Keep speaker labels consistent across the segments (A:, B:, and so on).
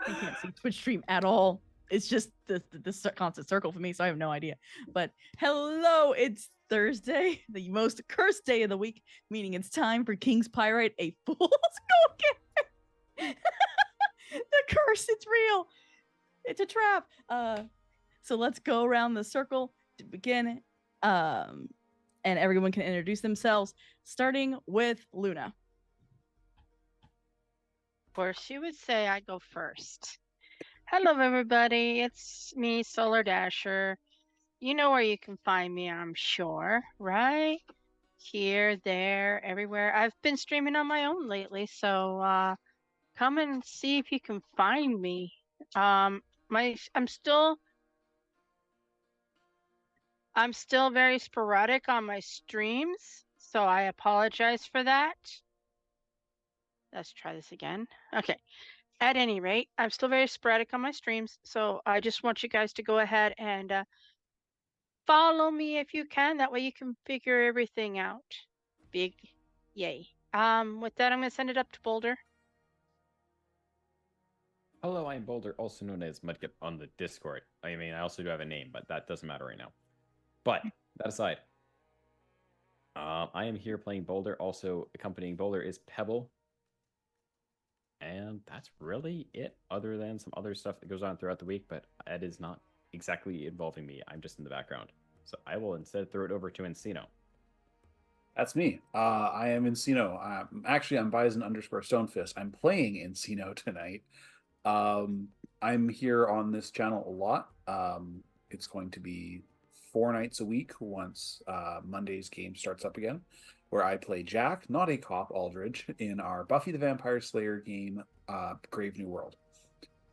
A: I can't see Twitch stream at all. It's just this constant circle for me, so I have no idea. But hello, it's Thursday, the most cursed day of the week, meaning it's time for King's Pyrite, a fool's gold game. The curse, it's real. It's a trap. So let's go around the circle to begin. And everyone can introduce themselves, starting with Luna.
B: Of course, you would say I go first. Hello, everybody. It's me, Solar Dasher. You know where you can find me, I'm sure, right? Here, there, everywhere. I've been streaming on my own lately, so come and see if you can find me. I'm still very sporadic on my streams, so I apologize for that. Let's try this again. Okay. At any rate, I'm still very sporadic on my streams, so I just want you guys to go ahead and follow me if you can. That way you can figure everything out. Big yay. With that, I'm going to send it up to Boulder.
C: Hello, I'm Boulder, also known as Mudkip on the Discord. I mean, I also do have a name, but that doesn't matter right now. But that aside, I am here playing Boulder. Also accompanying Boulder is Pebble. And that's really it, other than some other stuff that goes on throughout the week, but it is not exactly involving me. I'm just in the background. So I will instead throw it over to Encino.
D: That's me. I am Encino. I'm Bison_Stonefist. I'm playing Encino tonight. I'm here on this channel a lot. It's going to be 4 nights a week once Monday's game starts up again, where I play Jack, not a cop, Aldridge, in our Buffy the Vampire Slayer game, Grave New World.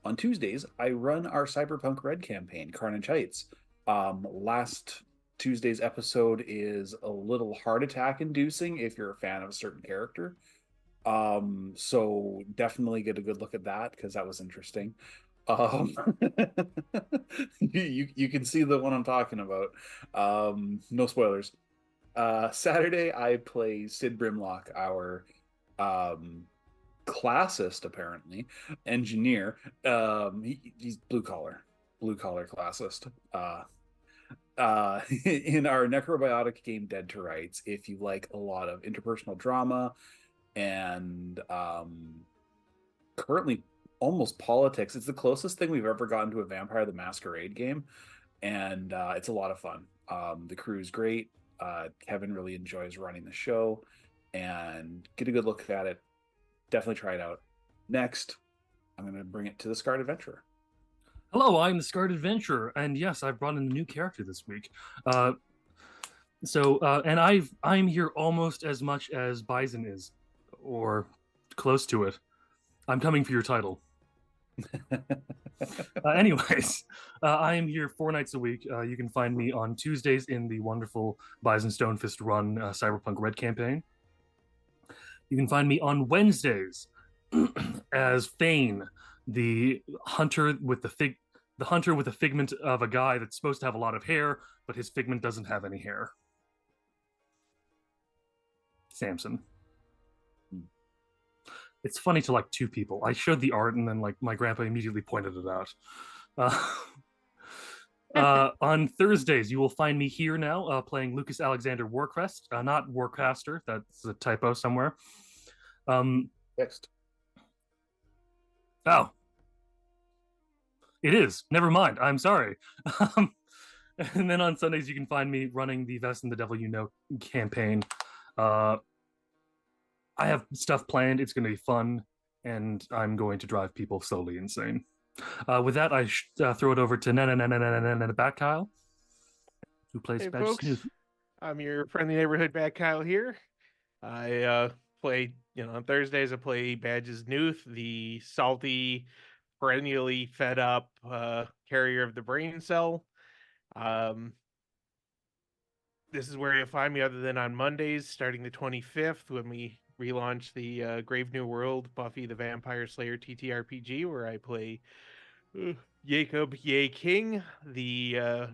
D: On Tuesdays, I run our Cyberpunk Red campaign, Carnage Heights. Last Tuesday's episode is a little heart attack inducing if you're a fan of a certain character. So definitely get a good look at that because that was interesting. You can see the one I'm talking about. No spoilers. Saturday I play Sid Brimlock, our classist, apparently engineer. He's blue collar classist. In our necrobiotic game Dead to Rights, if you like a lot of interpersonal drama and currently almost politics, it's the closest thing we've ever gotten to a Vampire the Masquerade game, and it's a lot of fun. The crew's great. Kevin really enjoys running the show, and get a good look at it. Definitely try it out. Next, I'm going to bring it to the Scarred Adventurer.
E: Hello, I'm the Scarred Adventurer, and yes, I've brought in a new character this week. And I'm here almost as much as Bison is, or close to it. I'm coming for your title. Anyways, I am here 4 nights a week. You can find me on Tuesdays in the wonderful Bison Stonefist run Cyberpunk Red campaign. You can find me on Wednesdays as Thane, the hunter with the figment of a guy that's supposed to have a lot of hair, but his figment doesn't have any hair. Samson. It's funny to like 2 people. I showed the art and then like my grandpa immediately pointed it out. On Thursdays, you will find me here now playing Lucas Alexander Warcrest, not Warcaster. That's a typo somewhere.
D: Fixed.
E: Oh, it is. Never mind. I'm sorry. And then on Sundays, you can find me running the Vest and the Devil You Know campaign. I have stuff planned. It's going to be fun, and I'm going to drive people slowly insane. With that, I throw it over to Nana Bat Kyle, who plays
F: Hey,
E: Badge
F: folks.
E: Snoof.
F: I'm your friendly neighborhood Bat Kyle here. I play, on Thursdays I play Badge's Nooth, the salty, perennially fed up carrier of the brain cell. This is where you'll find me other than on Mondays, starting the 25th, when we relaunch the Grave New World Buffy the Vampire Slayer TTRPG, where I play Jacob Ye King, the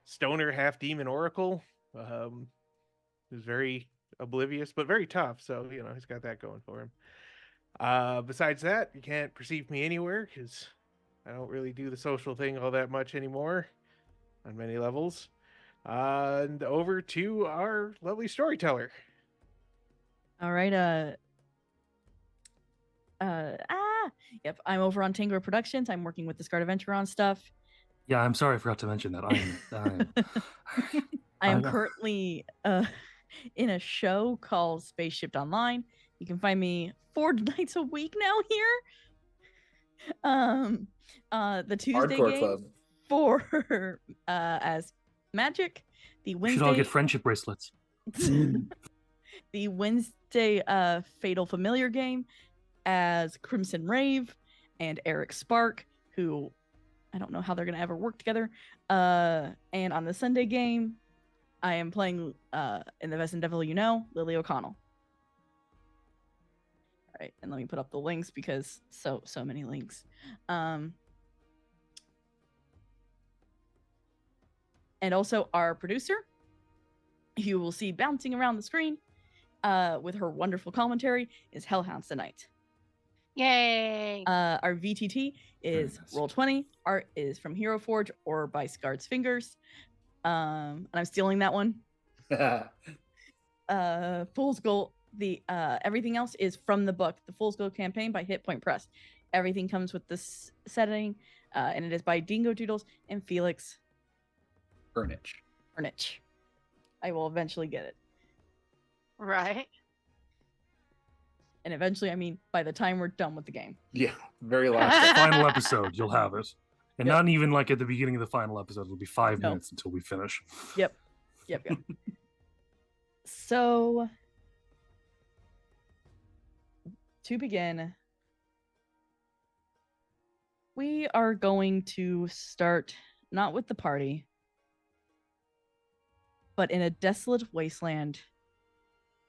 F: stoner half-demon oracle, who's very oblivious, but very tough, so, he's got that going for him. Besides that, you can't perceive me anywhere because I don't really do the social thing all that much anymore on many levels. And over to our lovely storyteller.
A: All right. Yep. I'm over on Tango Productions. I'm working with the Scarred Adventure on stuff.
E: Yeah, I'm sorry I forgot to mention that.
A: I am
E: I'm-
A: currently in a show called Spaceship Online. You can find me 4 nights a week now here. The Tuesday
D: Hardcore
A: game
D: club.
A: for as Magic. The
E: we should all
A: Wednesday
E: get friendship bracelets.
A: the Wednesday Fatal Familiar game as Crimson Rave and Eric Spark, who I don't know how they're gonna ever work together. And on the Sunday game, I am playing in the Best and Devil You Know, Lily O'Connell. All right, and let me put up the links because so many links. And also our producer, you will see bouncing around the screen with her wonderful commentary, is Hellhounds Tonight.
B: Yay!
A: Our VTT is
E: nice.
A: Roll20. Art is from Hero Forge or by Scarred's Fingers. And I'm stealing that one. Fool's Gold. The everything else is from the book, The Fool's Gold Campaign by Hit Point Press. Everything comes with this setting, and it is by Dingo Doodles and Felix
D: Ernich.
A: I will eventually get it.
B: Right.
A: And eventually, I mean, by the time we're done with the game.
D: Yeah, very last.
E: Final episode, you'll have it. And
A: Yep.
E: not even like at the beginning of the final episode. It'll be 5
A: No.
E: minutes until we finish.
A: Yep. So, to begin, we are going to start not with the party, but in a desolate wasteland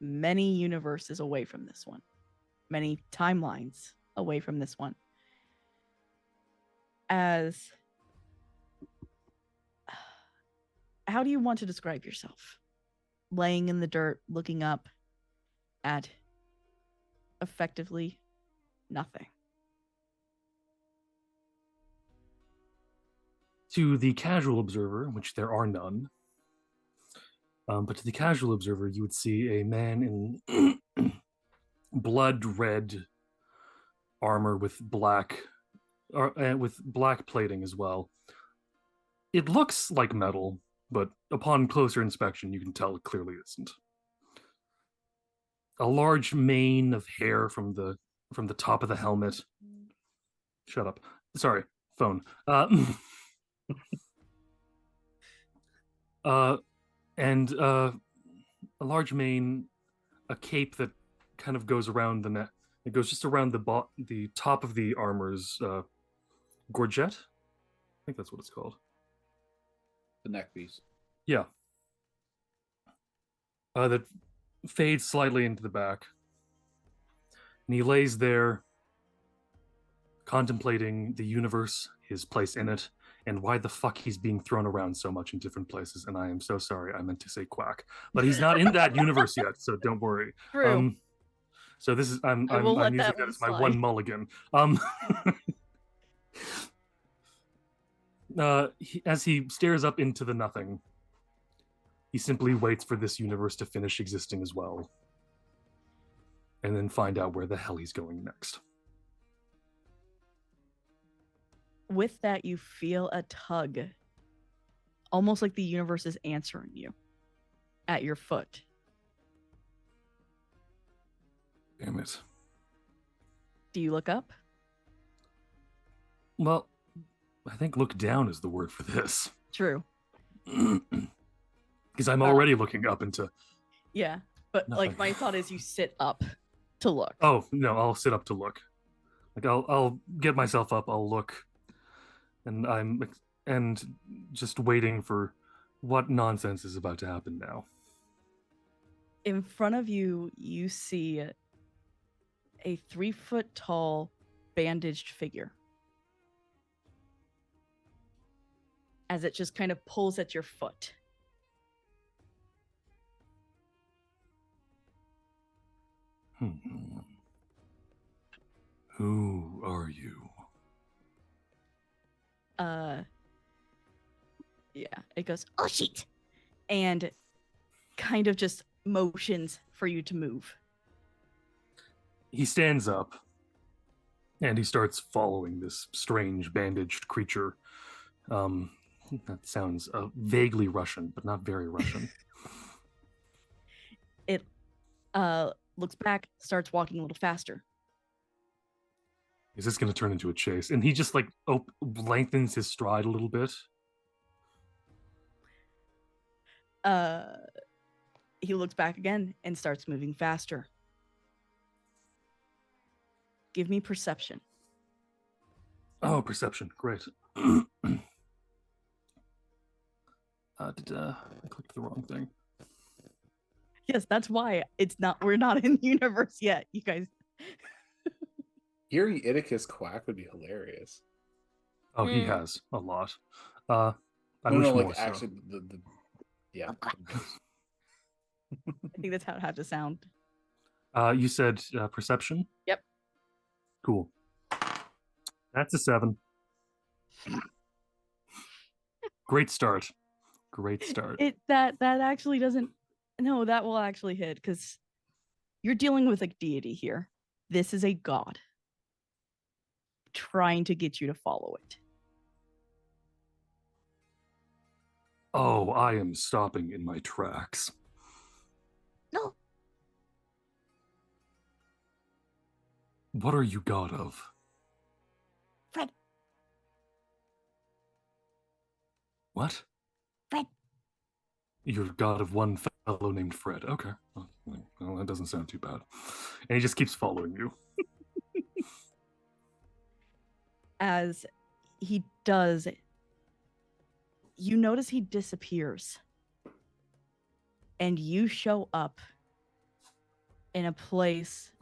A: many universes away from this one, many timelines away from this one. As how do you want to describe yourself? Laying in the dirt, looking up at effectively nothing.
E: To the casual observer, which there are none, but to the casual observer, you would see a man in blood red armor with black plating as well. It looks like metal, but upon closer inspection, you can tell it clearly isn't. A large mane of hair from the top of the helmet. Shut up. Sorry, phone. And a large mane, a cape that kind of goes around the neck. It goes just around the top of the armor's gorget. I think that's what it's called.
D: The neck piece.
E: Yeah. That fades slightly into the back. And he lays there contemplating the universe, his place in it, and why the fuck he's being thrown around so much in different places. And I am so sorry, I meant to say quack. But he's not in that universe yet, so don't worry.
A: True.
E: So this is I'm
A: I will let
E: using
A: that
E: that
A: one
E: as my
A: slide.
E: one mulligan. As he stares up into the nothing, he simply waits for this universe to finish existing as well, and then find out where the hell he's going next.
A: With that, you feel a tug, almost like the universe is answering you at your foot.
E: Damn it.
A: Do you look up?
E: Well, I think look down is the word for this.
A: True.
E: Because I'm already looking up into...
A: Yeah, but
E: Nothing.
A: like my thought is you sit up to look.
E: Oh, no, I'll sit up to look. Like I'll get myself up, I'll look, and just waiting for what nonsense is about to happen now.
A: In front of you, you see a 3-foot tall bandaged figure. As it just kind of pulls at your foot.
E: Who are you?
A: Yeah, it goes, oh shit, and kind of just motions for you to move.
E: He stands up and he starts following this strange bandaged creature. That sounds vaguely Russian, but not very Russian.
A: It looks back, starts walking a little faster.
E: Is this going to turn into a chase? And he just like lengthens his stride a little bit.
A: He looks back again and starts moving faster. Give me perception.
E: Oh, perception. Great. I clicked the wrong thing.
A: Yes, that's why we're not in the universe yet, you guys.
D: Hearing Iticus quack would be hilarious.
E: Oh, he has a lot. I
D: No,
E: wish
D: like
E: more so.
D: actually, yeah.
A: I think that's how it had to sound.
E: You said perception?
A: Yep.
E: Cool. That's a 7. Great start. Great start.
A: That actually doesn't. No, that will actually hit because you're dealing with a deity here. This is a god trying to get you to follow it.
E: Oh, I am stopping in my tracks.
A: No.
E: What are you god of?
A: Fred.
E: What?
A: Fred.
E: You're god of one fellow named Fred. Okay. Well, that doesn't sound too bad. And he just keeps following you.
A: As he does, you notice he disappears. And you show up in a place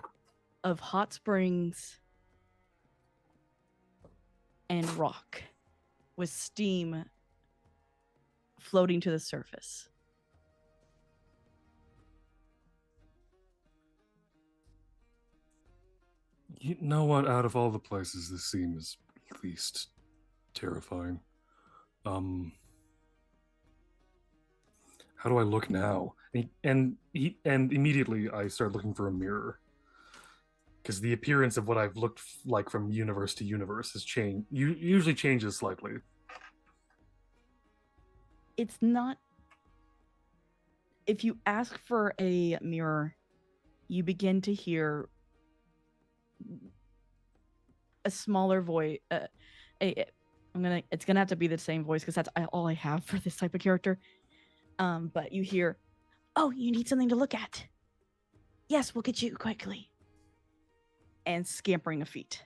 A: of hot springs and rock with steam floating to the surface.
E: You know what? Out of all the places, this seems least terrifying. How do I look now? And immediately I start looking for a mirror, because the appearance of what I've looked like from universe to universe has changed. Usually changes slightly.
A: It's not. If you ask for a mirror, you begin to hear a smaller voice. It's gonna have to be the same voice because that's all I have for this type of character. But you hear, "Oh, you need something to look at. Yes, we'll get you quickly." And scampering of feet.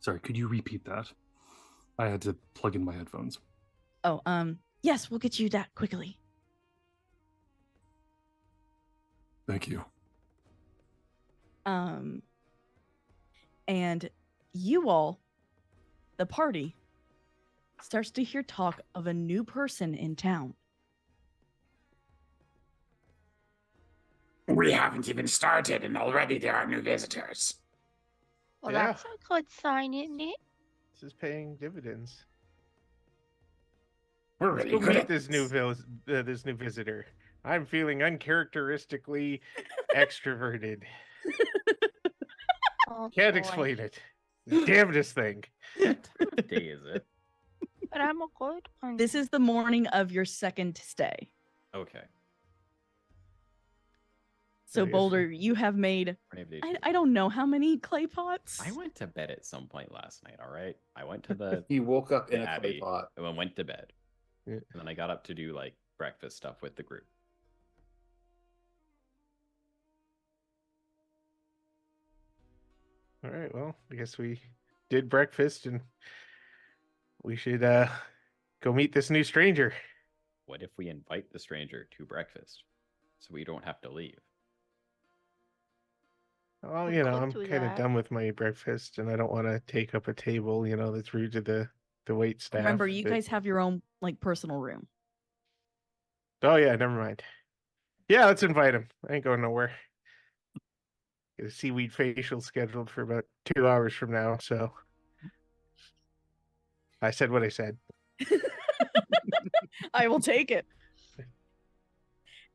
E: Sorry, could you repeat that? I had to plug in my headphones.
A: Oh, yes, we'll get you that quickly.
E: Thank you.
A: And you all, the party, starts to hear talk of a new person in town.
G: We haven't even started, and already there are new visitors.
B: Well,
F: Yeah.
B: that's a good sign, isn't it?
F: This is paying dividends.
G: We're
F: Let's
G: really
F: go
G: good
F: meet
G: at
F: this new visitor. I'm feeling uncharacteristically extroverted.
B: Oh,
F: Can't
B: boy.
F: explain it. Damnedest thing.
C: What day is it?
B: But I'm a good one.
A: This is the morning of your second stay.
C: Okay.
A: So,
F: Yes.
A: Boulder, you have made, I don't know how many clay pots.
C: I went to bed at some point last night, all right? I went to the
D: He woke up in
C: the
D: a clay
C: Abbey
D: pot.
C: and then went to bed.
F: Yeah.
C: And then I got up to do like breakfast stuff with the group.
F: All right, well, I guess we did breakfast and we should go meet this new stranger.
C: What if we invite the stranger to breakfast so we don't have to leave?
F: Well,
B: We
F: you know,
B: could
F: I'm
B: do
F: kind of
B: that.
F: done with my breakfast and I don't want to take up a table, you know, that's rude to the wait staff.
A: Remember, you
F: but-
A: guys have your own like personal room.
F: Oh yeah, never mind. Yeah, let's invite him. I ain't going nowhere. Get a seaweed facial scheduled for about 2 hours from now. So I said what I said.
A: I will take it.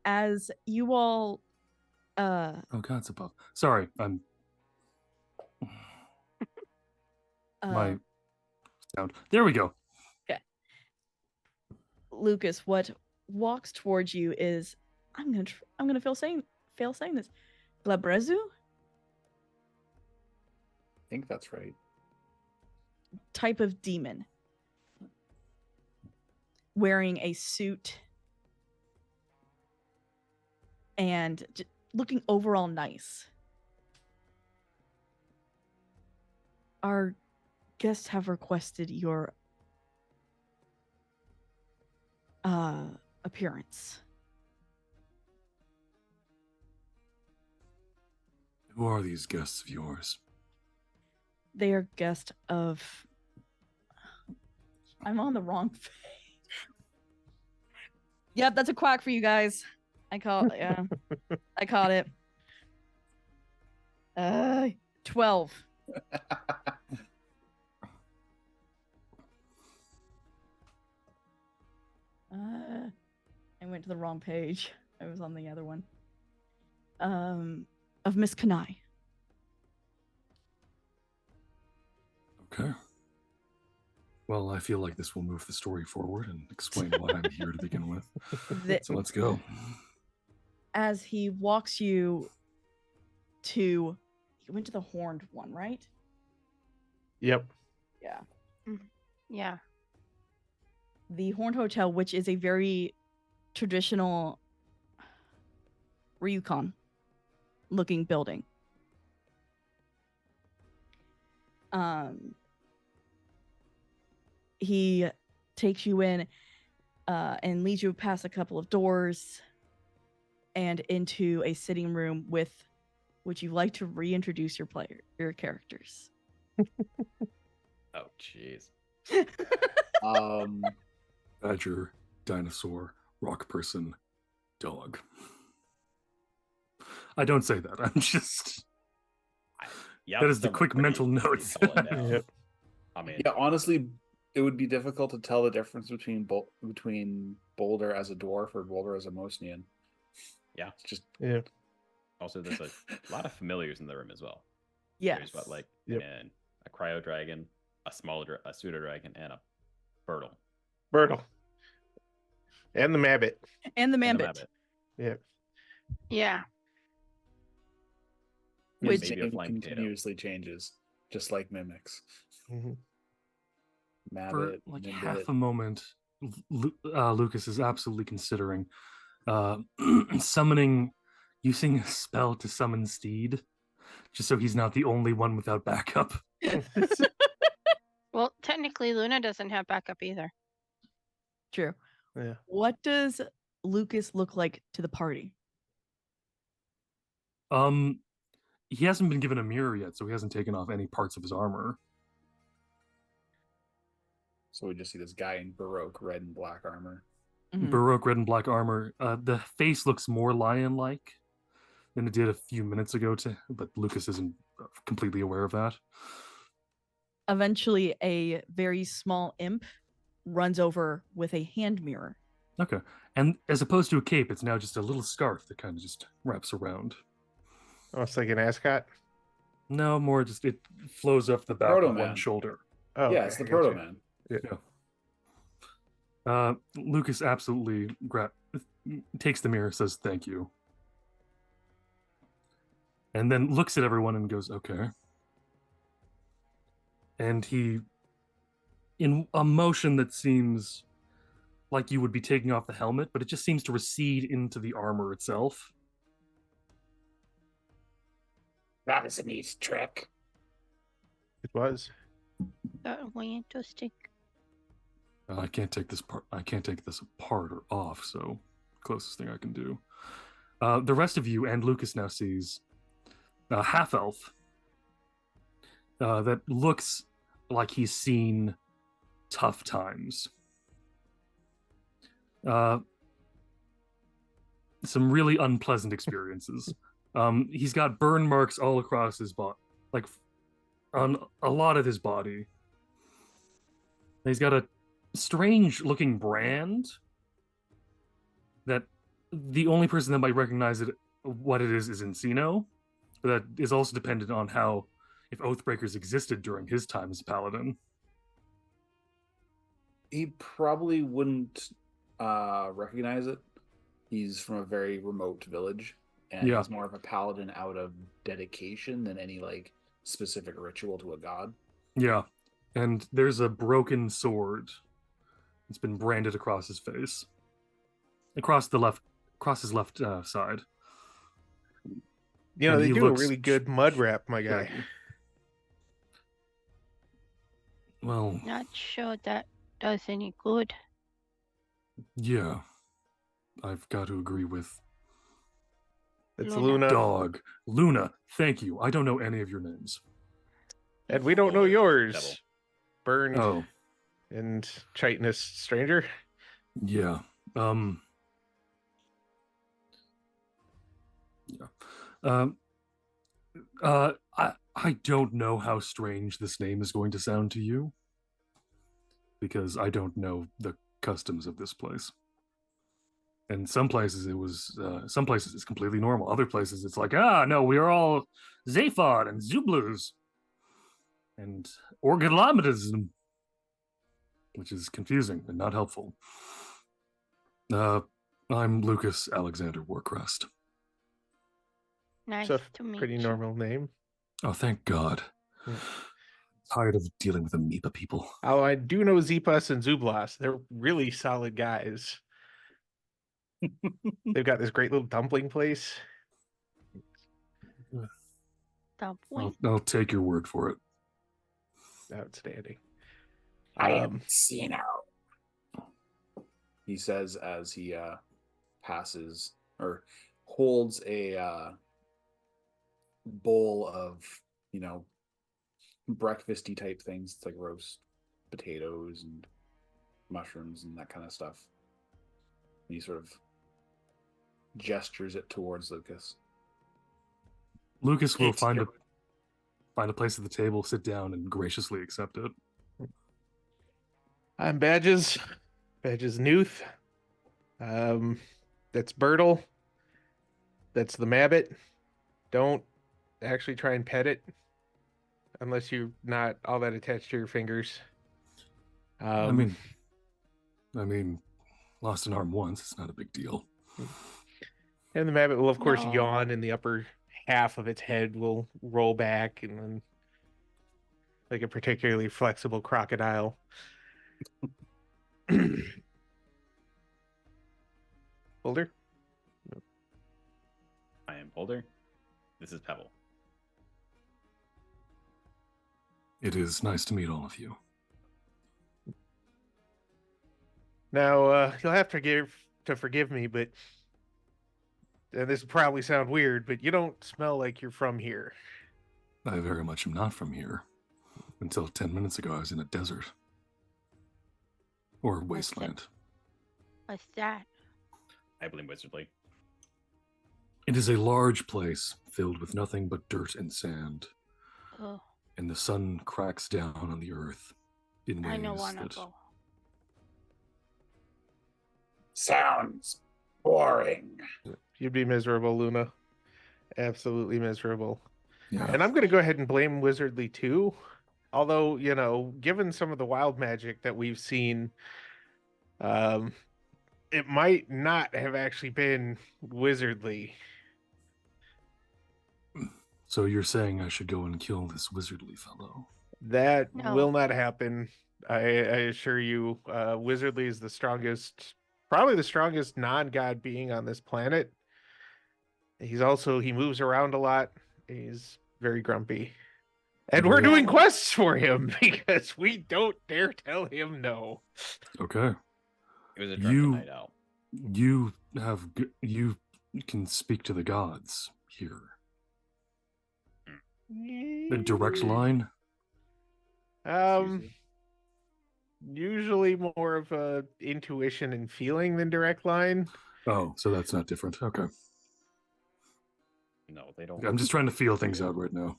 A: As you all
E: Oh, God's above. Sorry, I'm my sound. There we go.
A: Lucas, what walks towards you is I'm gonna fail saying this. Glabrezu?
D: I think that's right.
A: Type of demon. Wearing a suit and looking overall nice. Our guests have requested your appearance.
E: Who are these guests of yours?
A: They are guests of. I'm on the wrong page. Yep, that's a quack for you guys. I caught it. 12. I went to the wrong page. I was on the other one. Of Miss Kanai.
E: Okay. Well, I feel like this will move the story forward and explain why I'm here to begin with. So let's go.
A: As he walks you to, you went to the horned one, right?
F: Yep.
A: Yeah.
B: Yeah.
A: The Horned Hotel, which is a very traditional Ryukon looking building. He takes you in and leads you past a couple of doors and into a sitting room with would you like to reintroduce your characters?
C: Oh, jeez.
E: Badger, dinosaur, rock person, dog. I don't say that. I'm just.
C: Yeah,
E: that is the quick mental notes.
F: Yep.
C: I mean,
D: Yeah, honestly, it would be difficult to tell the difference between Boulder as a dwarf or Boulder as a Mosnian.
C: yeah.
D: It's just
F: Yeah.
C: Also, there's a lot of familiars in the room as well.
A: Yes.
C: There's what, like,
F: Yep.
C: and a cryo dragon, a pseudo dragon, and a Birtle.
F: Birtle. And the Mabbit.
A: And the
C: And the
A: Mambit.
C: Mabbit.
F: Yep.
B: Yeah.
A: Which-
D: his
C: maybe a
D: name
C: flying potato.
D: continuously changes, just like mimics.
F: Mhm.
E: For
D: Mabbit,
E: like
D: Nimbit.
E: half a moment, Lucas is absolutely considering using a spell to summon Steed, just so he's not the only one without backup.
B: Well, technically, Luna doesn't have backup either.
A: True.
F: Yeah.
A: What does Lucas look like to the party?
E: He hasn't been given a mirror yet, so he hasn't taken off any parts of his armor.
D: So we just see this guy in Baroque red and black armor.
A: Mhm.
E: Baroque red and black armor. The face looks more lion-like than it did a few minutes ago, but Lucas isn't completely aware of that.
A: Eventually, a very small imp runs over with a hand mirror.
E: Okay. And as opposed to a cape, it's now just a little scarf that kind of just wraps around.
F: Oh, it's like an ascot.
E: No, more just it flows up the back of
D: Proto-Man.
E: one shoulder.
F: Oh,
D: yeah,
F: okay,
D: it's the
F: gotcha.
D: Proto Man.
E: Lucas absolutely takes the mirror, says thank you, and then looks at everyone and goes, okay. And he, in a motion that seems like you would be taking off the helmet, but it just seems to recede into the armor itself.
G: That is a neat trick.
F: It was.
B: Way interesting.
E: I can't take this part. I can't take this apart or off. So, closest thing I can do. The rest of you and Lucas now sees a half elf that looks like he's seen tough times. Some really unpleasant experiences. He's got burn marks all across his body, like on a lot of his body. He's got a strange looking brand that the only person that might recognize it, what it is Encino, but that is also dependent on how, if Oathbreakers existed during his time as a paladin.
D: He probably wouldn't recognize it. He's from a very remote village, and
E: Yeah.
D: he's more of a paladin out of dedication than any like specific ritual to a god.
E: Yeah, and there's a broken sword. It's been branded across his face, across his left side.
F: You know,
E: And
F: they
E: he
F: do a
E: looks
F: really good mud wrap, my guy.
E: shaggy. Well,
B: Not sure that does any good.
E: yeah, I've got to agree with
F: It's
B: Luna.
F: Luna,
E: Dog. Luna, thank you. I don't know any of your names.
F: and we don't know
C: Boulder,
F: yours.
C: Devil.
F: Burned
E: Oh,
F: and chitinous stranger.
E: yeah. Yeah. I don't know how strange this name is going to sound to you, because I don't know the customs of this place. And some places some places it's completely normal. Other places it's like, no, we are all Zaphod and Zublus and Orgulamatism, which is confusing and not helpful. I'm Lucas Alexander Warcrest.
B: Nice
F: It's a
B: to meet
F: pretty
B: you.
F: normal name.
E: Oh, thank God.
F: Yeah.
E: Tired of dealing with amoeba people.
F: Oh, I do know Zepas and Zublas. They're really solid guys. They've got this great little dumpling place.
B: Dumpling.
E: I'll take your word for it.
F: Outstanding.
G: I am Sino.
D: He says as he passes or holds a bowl of, breakfasty type things. It's like roast potatoes and mushrooms and that kind of stuff. And he sort of gestures it towards Lucas.
E: Lucas will
G: It's
E: find
G: your-
E: a place at the table, sit down, and graciously accept it.
F: I'm Badges. Badges Newth. That's Bertle. That's the Mabbit. Don't actually try and pet it unless you're not all that attached to your fingers.
E: I mean, lost an arm once. It's not a big deal.
F: And the Mabbit will, of course,
B: No.
F: yawn, and the upper half of its head will roll back, and then, like a particularly flexible crocodile. Boulder?
C: I am Boulder. This is Pebble.
E: It is nice to meet all of you.
F: Now, you'll have to forgive me, but and this will probably sound weird, but you don't smell like you're from here.
E: I very much am not from here. Until 10 minutes ago, I was in a desert. Or wasteland.
B: What's that?
C: I blame Wizardly.
E: It is a large place filled with nothing but dirt and sand,
B: Oh,
E: and the sun cracks down on the earth in ways
B: I don't want to
E: that
B: go.
G: Sounds boring.
F: You'd be miserable, Luna. Absolutely miserable.
E: yeah.
F: And I'm going to go ahead and blame Wizardly too. Although, given some of the wild magic that we've seen, it might not have actually been Wizardly.
E: So you're saying I should go and kill this wizardly fellow?
F: That
B: No.
F: will not happen. I assure you, Wizardly is the strongest, probably the strongest non-god being on this planet. He moves around a lot. He's very grumpy. And we're
E: Yeah.
F: doing quests for him because we don't dare tell him no.
E: Okay.
C: It was a drunken
E: You-
C: night out.
E: You can speak to the gods here. A direct line?
F: Usually more of a intuition and feeling than direct line.
E: Oh, so that's not different. Okay.
C: No, they don't.
E: I'm just trying to feel things out right now.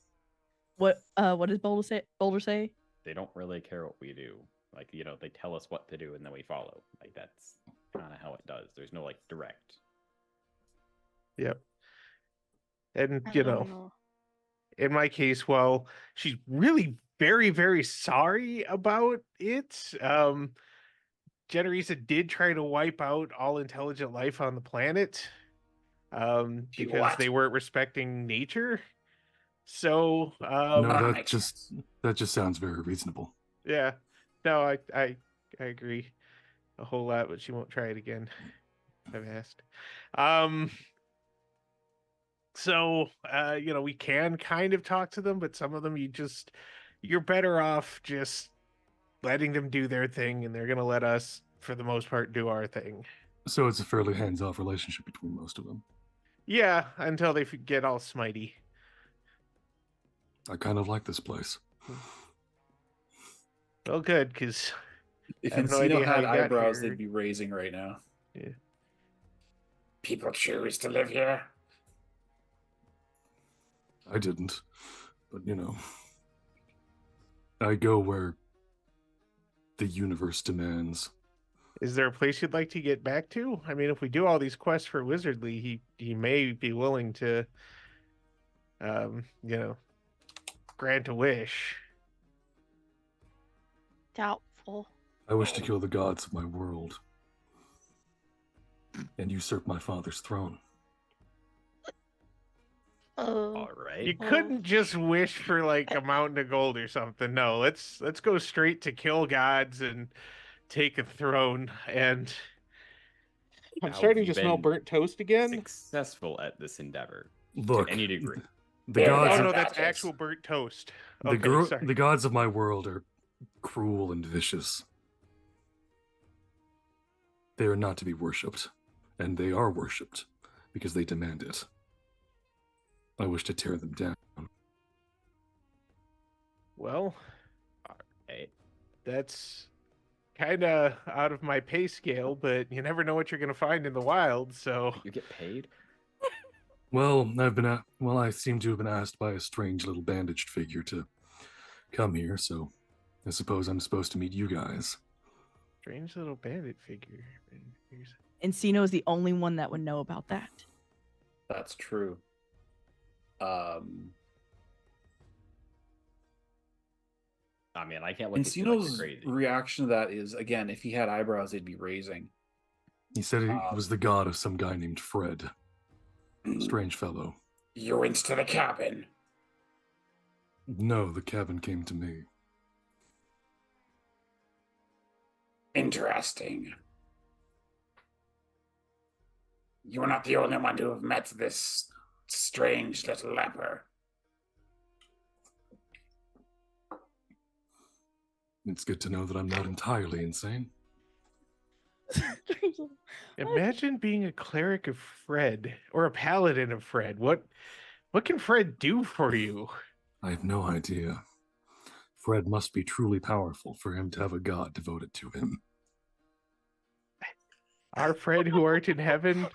A: What does Boulder say?
C: They don't really care what we do. Like, they tell us what to do and then we follow. Like, that's kind of how it does. There's no like direct.
F: Yep. And
B: I don't know.
F: in my case, well, she's really very, very sorry about it. Generisa did try to wipe out all intelligent life on the planet because
G: what?
F: they weren't respecting nature. So
E: No,
G: That
E: that
G: makes
E: just sounds very reasonable.
F: yeah, no, I agree a whole lot, but she won't try it again. I've asked. So we can kind of talk to them, but some of them you're better off just letting them do their thing, and they're gonna let us, for the most part, do our thing.
E: So it's a fairly hands-off relationship between most of them.
F: Yeah, until they get all smitey.
E: I kind of like this place.
F: Well, good, because
D: If
F: I have no
D: Encino
F: idea how
D: had
F: you got
D: eyebrows,
F: here.
D: they'd be raising right now.
F: Yeah.
G: People choose to live here.
E: I didn't, but I go where the universe demands.
F: Is there a place you'd like to get back to? I mean, if we do all these quests for Wizardly, he may be willing to, grant a wish.
B: Doubtful.
E: I wish to kill the gods of my world and usurp my father's throne.
B: Oh.
C: All right.
F: You couldn't just wish for like a mountain of gold or something. No, let's go straight to kill gods and take a throne. And I'm
C: How
F: starting
C: have you
F: to smell
C: been
F: burnt toast again.
C: Successful at this endeavor
E: Look,
C: to any degree.
E: the
G: Yeah,
E: gods,
F: Oh
G: that-
F: no, that's
G: badges.
F: actual burnt toast.
E: the,
F: Okay,
E: gro-
F: sorry.
E: the gods of my world are cruel and vicious. They are not to be worshipped, and they are worshipped because they demand it. I wish to tear them down.
F: Well,
C: Hey,
F: that's kind of out of my pay scale, but you never know what you're going to find in the wild, so
C: you get paid?
E: Well, I seem to have been asked by a strange little bandaged figure to come here, so I suppose I'm supposed to meet you guys.
F: strange little bandit figure.
A: Encino is the only one that would know about that.
D: That's true.
C: I mean, I can't look at you like you're
D: Encino's
C: crazy.
D: reaction to that is, again, if he had eyebrows, they'd be raising.
E: He said he was the god of some guy named Fred. Strange fellow.
G: You went to the cabin.
E: No, the cabin came to me.
G: Interesting. You're not the only one to have met this strange little leper.
E: It's good to know that I'm not entirely insane.
F: Imagine being a cleric of Fred or a paladin of Fred. What can Fred do for you?
E: I have no idea. Fred must be truly powerful for him to have a god devoted to him.
F: Our Fred who art in heaven,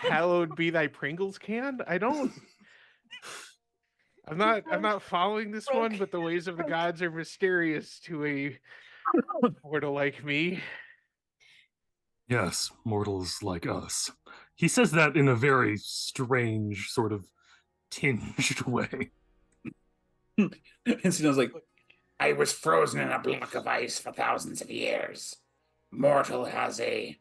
F: hallowed be thy Pringles can? I'm not following this one, but the ways of the gods are mysterious to a mortal like me.
E: Yes, mortals like us. He says that in a very strange, sort of tinged way.
D: Encino's like,
G: I was frozen in a block of ice for thousands of years. Mortal has a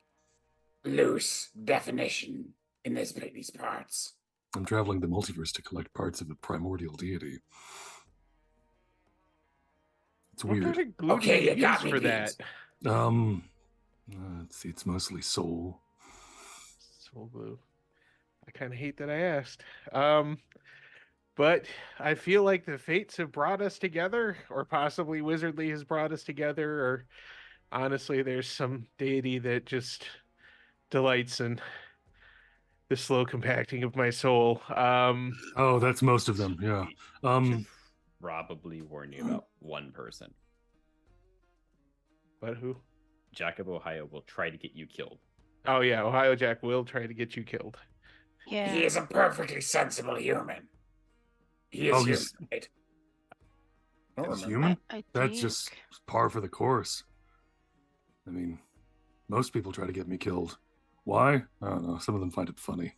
G: loose definition in these parts.
E: I'm traveling the multiverse to collect parts of a primordial deity. It's
F: What
E: weird.
F: kind of glue
G: Okay,
F: do you
G: you got
F: use
G: me,
F: for
G: Pete.
F: that?
E: Let's see, it's mostly soul.
F: Soul glue. I kind of hate that I asked. But I feel like the fates have brought us together, or possibly Wizardly has brought us together, or honestly, there's some deity that just delights in the slow compacting of my soul.
E: Oh, that's most of them, yeah.
C: Should probably warn you about one person.
F: But who?
C: Jack of Ohio will try to get you killed.
F: Oh yeah, Ohio Jack will try to get you killed.
B: Yeah.
G: He is a perfectly sensible human. He is
E: Oh,
G: human,
E: he's-
G: right?
D: I don't
E: He's
D: remember.
E: human?
B: I
E: That's just
B: think-
E: par for the course. I mean, most people try to get me killed. Why? I don't know. Some of them find it funny.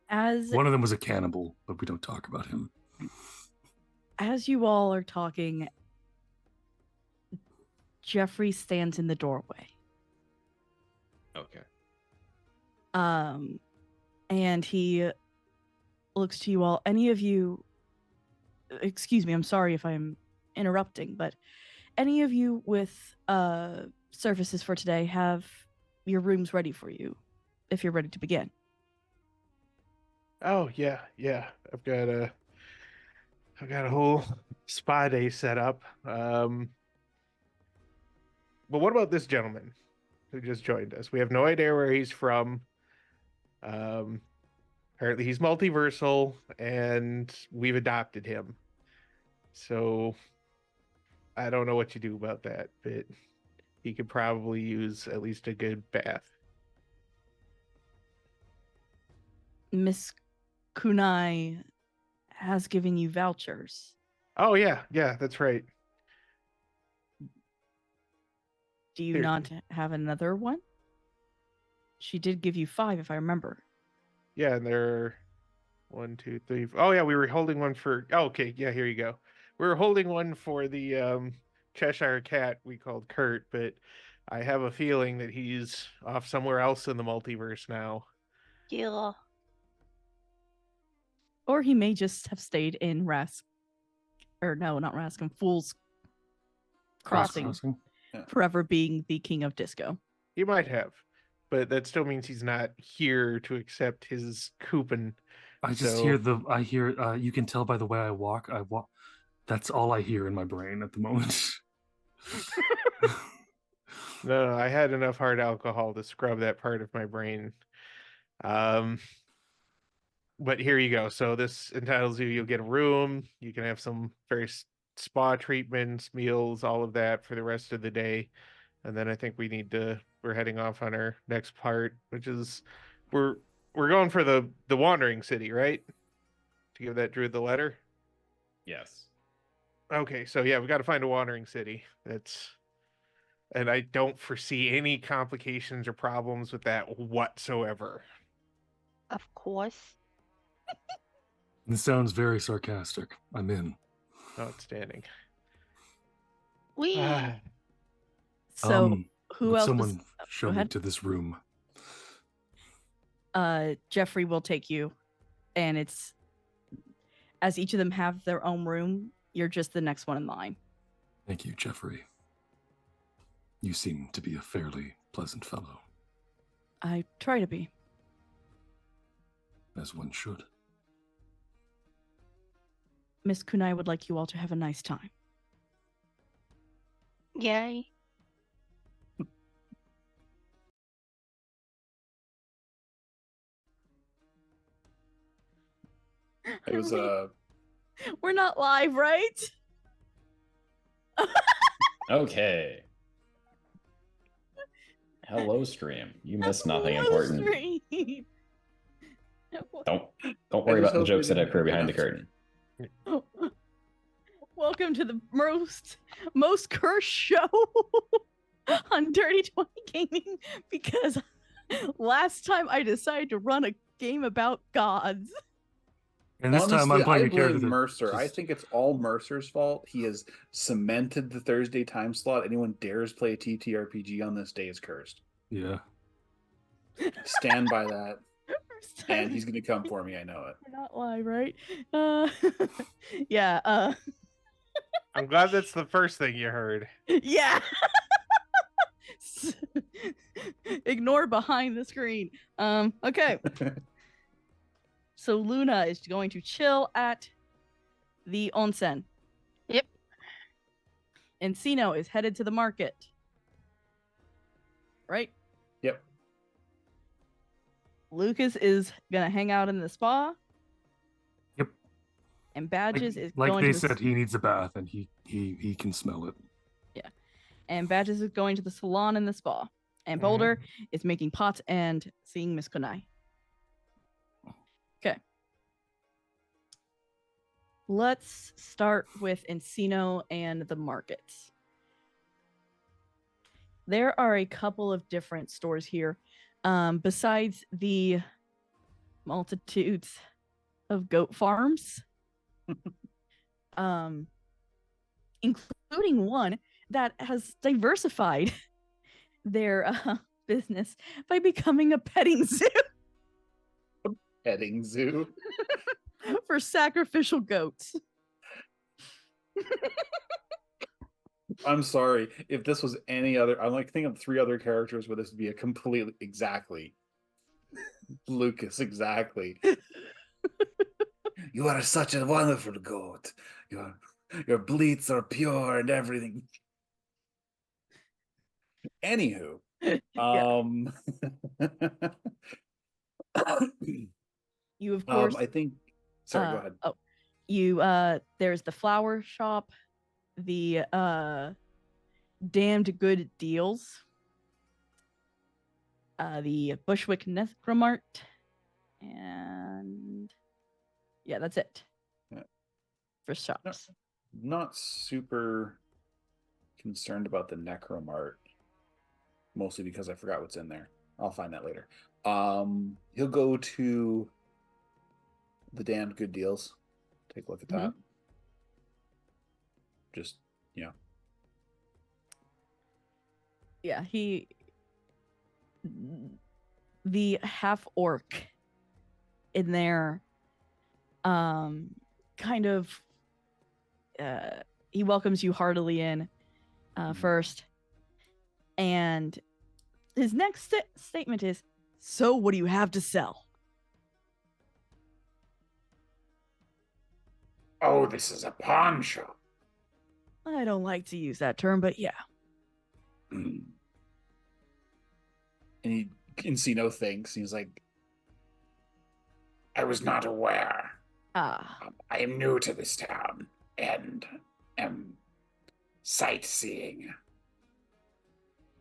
A: As
E: One of them was a cannibal, but we don't talk about him.
A: you all are talking, Jeffrey stands in the doorway.
C: Okay.
A: And he looks to you all. Any of you, excuse me, I'm sorry if I'm interrupting, but any of you with services for today have your rooms ready for you if you're ready to begin.
F: Oh yeah. I've got a whole spa day set up. But what about this gentleman who just joined us? We have no idea where he's from. Apparently he's multiversal, and we've adopted him. So I don't know what you do about that, but he could probably use at least a good bath.
A: Miss Kunai has given you vouchers.
F: Oh yeah, that's right.
A: Do you
F: Here.
A: not have another one? She did give you 5, if I remember.
F: Yeah, and there are 1, 2, 3. Oh yeah, we were holding one for. Oh, okay, yeah, here you go. We were holding one for the Cheshire Cat we called Kurt, but I have a feeling that he's off somewhere else in the multiverse now.
B: Yeah.
A: Or he may just have stayed in Rask. Or no, not Raskin, Fool's Crossing. Forever being the king of disco.
F: He might have, but that still means he's not here to accept his coupon.
E: I just
F: So-
E: hear you can tell by the way I walk. That's all I hear in my brain at the moment.
F: No, I had enough hard alcohol to scrub that part of my brain. But here you go. So this entitles you'll get a room. You can have some various spa treatments, meals, all of that for the rest of the day. And then I think we're heading off on our next part, which is we're going for the wandering city, right? To give that druid the letter.
C: Yes.
F: Okay, so yeah, we got to find a wandering city. And I don't foresee any complications or problems with that whatsoever.
B: Of course.
E: This sounds very sarcastic. I'm in.
F: Outstanding.
B: We.
A: So who
E: would
A: else?
E: Someone
A: go
E: show me
A: ahead.
E: to this room.
A: Jeffrey will take you, and it's as each of them have their own room. You're just the next one in line.
E: Thank you, Jeffrey. You seem to be a fairly pleasant fellow,
A: I try to be.
E: as one should.
A: Miss Kunai would like you all to have a nice time.
B: Yay.
D: It was
A: We're not live, right?
C: Okay. Hello, stream. You missed nothing
A: Hello,
C: important.
A: stream.
C: Don't worry
D: just
C: about the
D: hope
C: jokes
D: we
C: that I
D: didn't
C: threw
D: cook
C: behind the
D: enough.
C: curtain.
A: Welcome to the most cursed show on Dirty 20 Gaming, because last time I decided to run a game about gods.
E: And this time I'm
D: honestly,
E: playing
D: I
E: a character
D: blame
E: that
D: Mercer. I
E: just-
D: think it's all Mercer's fault. He has cemented the Thursday time slot. Anyone dares play a TTRPG on this day is cursed.
E: Yeah.
D: Stand by that.
A: First time
D: And he's gonna come for me. I know it.
A: we're not live, right? Yeah.
F: I'm glad that's the first thing you heard.
A: Yeah. Ignore behind the screen. Okay. So Luna is going to chill at the onsen.
B: Yep.
A: And Sino is headed to the market. Right?
D: Yep.
A: Lucas is gonna hang out in the spa.
E: Yep.
A: And Badges is
E: Like
A: going
E: they
A: to the
E: said, he needs a bath, and he can smell it.
A: and Badges is going to the salon and the spa. And
F: Mhm.
A: Boulder is making pots and seeing Miss Kunai. Okay. Let's start with Encino and the markets. There are a couple of different stores here. Besides the multitudes of goat farms, including one that has diversified their business by becoming a petting zoo
D: Petting zoo.
A: for sacrificial goats.
D: I'm sorry. If this was any other, I'm like thinking of 3 other characters where this would be a completely exactly. Lucas, exactly. You are such a wonderful goat. Your bleats are pure and everything. Anywho,
A: Yeah. You of course
D: I think. Sorry, go ahead.
A: Oh, you there's the flower shop, the damned good deals, the Bushwick Necromart, and yeah, that's it.
D: Yeah.
A: For shops.
D: Not super concerned about the Necromart, mostly because I forgot what's in there. I'll find that later. He'll go to the damned good deals. Take a look at that. Just, you know.
A: Yeah, the half orc in there kind of he welcomes you heartily in first, and his next statement is, "So what do you have to sell?"
G: Oh, this is a pawn shop.
A: I don't like to use that term, but yeah.
D: And he can see no thinks. He's like,
G: I was not aware.
A: Ah,
G: I am new to this town and am sightseeing.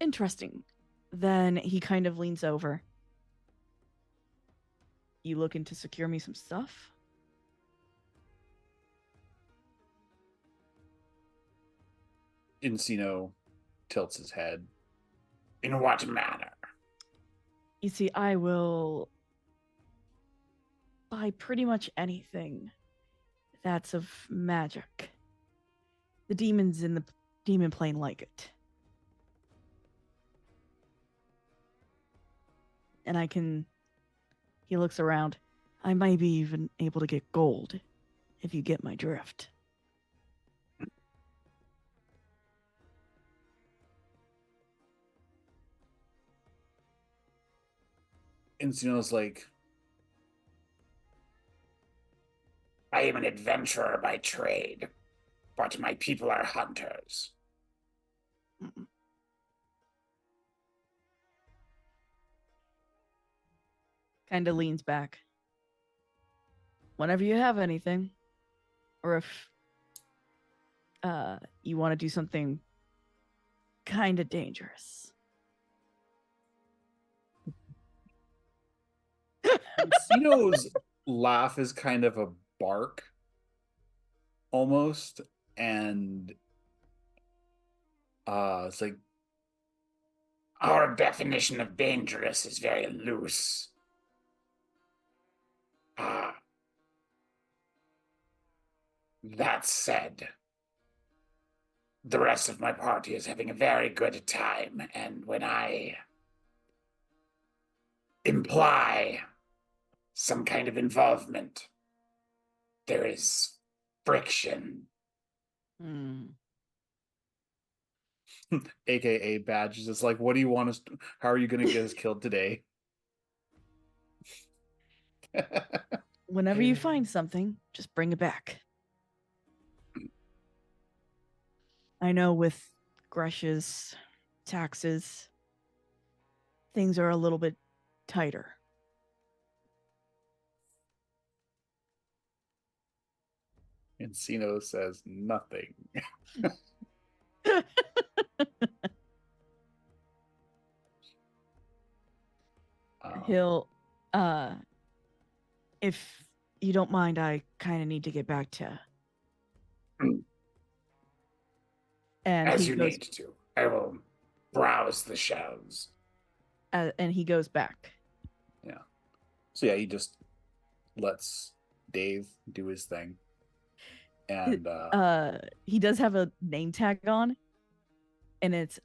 A: interesting. Then he kind of leans over. You looking to secure me some stuff?
D: Encino tilts his head.
G: In what manner?
A: You see, I will buy pretty much anything that's of magic. The demons in the demon plane like it. And he looks around. I might be even able to get gold, if you get my drift.
D: Encino's like,
G: I am an adventurer by trade, but my people are hunters.
A: Kind of leans back. Whenever you have anything, or if you want to do something kind of dangerous.
D: Encino's laugh is kind of a bark, almost, and it's like,
G: Our definition of dangerous is very loose. That said, the rest of my party is having a very good time, and when I imply some kind of involvement, there is friction.
D: AKA badges. It's like, what do you want us? How are you going to get us killed today?
A: Whenever you find something, just bring it back. I know with Gresh's taxes, things are a little bit tighter.
D: Encino says nothing.
A: He'll, if you don't mind, I kind of need to get back to. And
G: As
A: he
G: you
A: goes,
G: need to. I will browse the shelves.
A: and he goes back.
D: So yeah, he just lets Dave do his thing. And
A: He does have a name tag on, and it's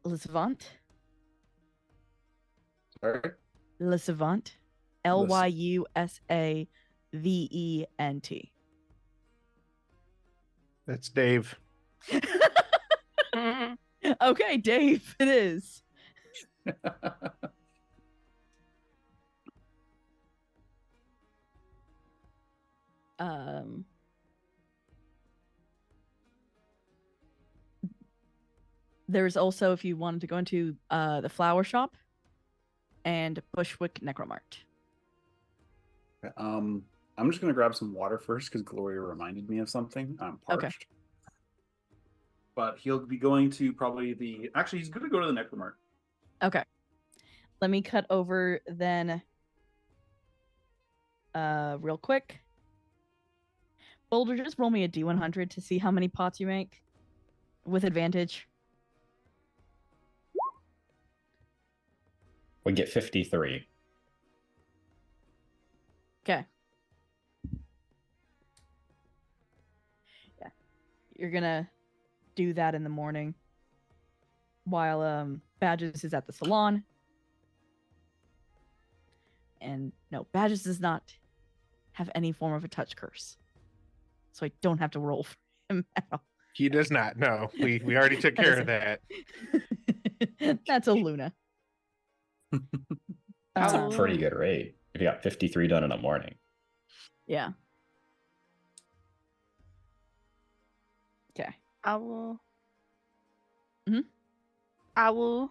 A: Le Savant.
D: sorry?
A: Le Savant. Lyusavent.
F: That's Dave.
A: Okay, Dave, it is. There's also, if you wanted to go into the flower shop and Bushwick Necromart.
D: I'm just gonna grab some water first because Gloria reminded me of something. I'm parched.
A: Okay.
D: But he'll be going to probably he's gonna go to the Necromart.
A: Okay. Let me cut over then real quick. Boulder, just roll me a D100 to see how many pots you make with advantage.
C: We get 53.
A: Okay. Yeah. You're gonna do that in the morning while Badges is at the salon. And no, Badges does not have any form of a touch curse. So I don't have to roll for him at all.
F: He does not. No, we already took care of that.
A: That's a Luna.
C: That's a
B: Oh.
C: pretty good rate. If you got 53 done in a morning.
A: Yeah. Okay.
B: Owl.
A: Mhm.
B: Owl.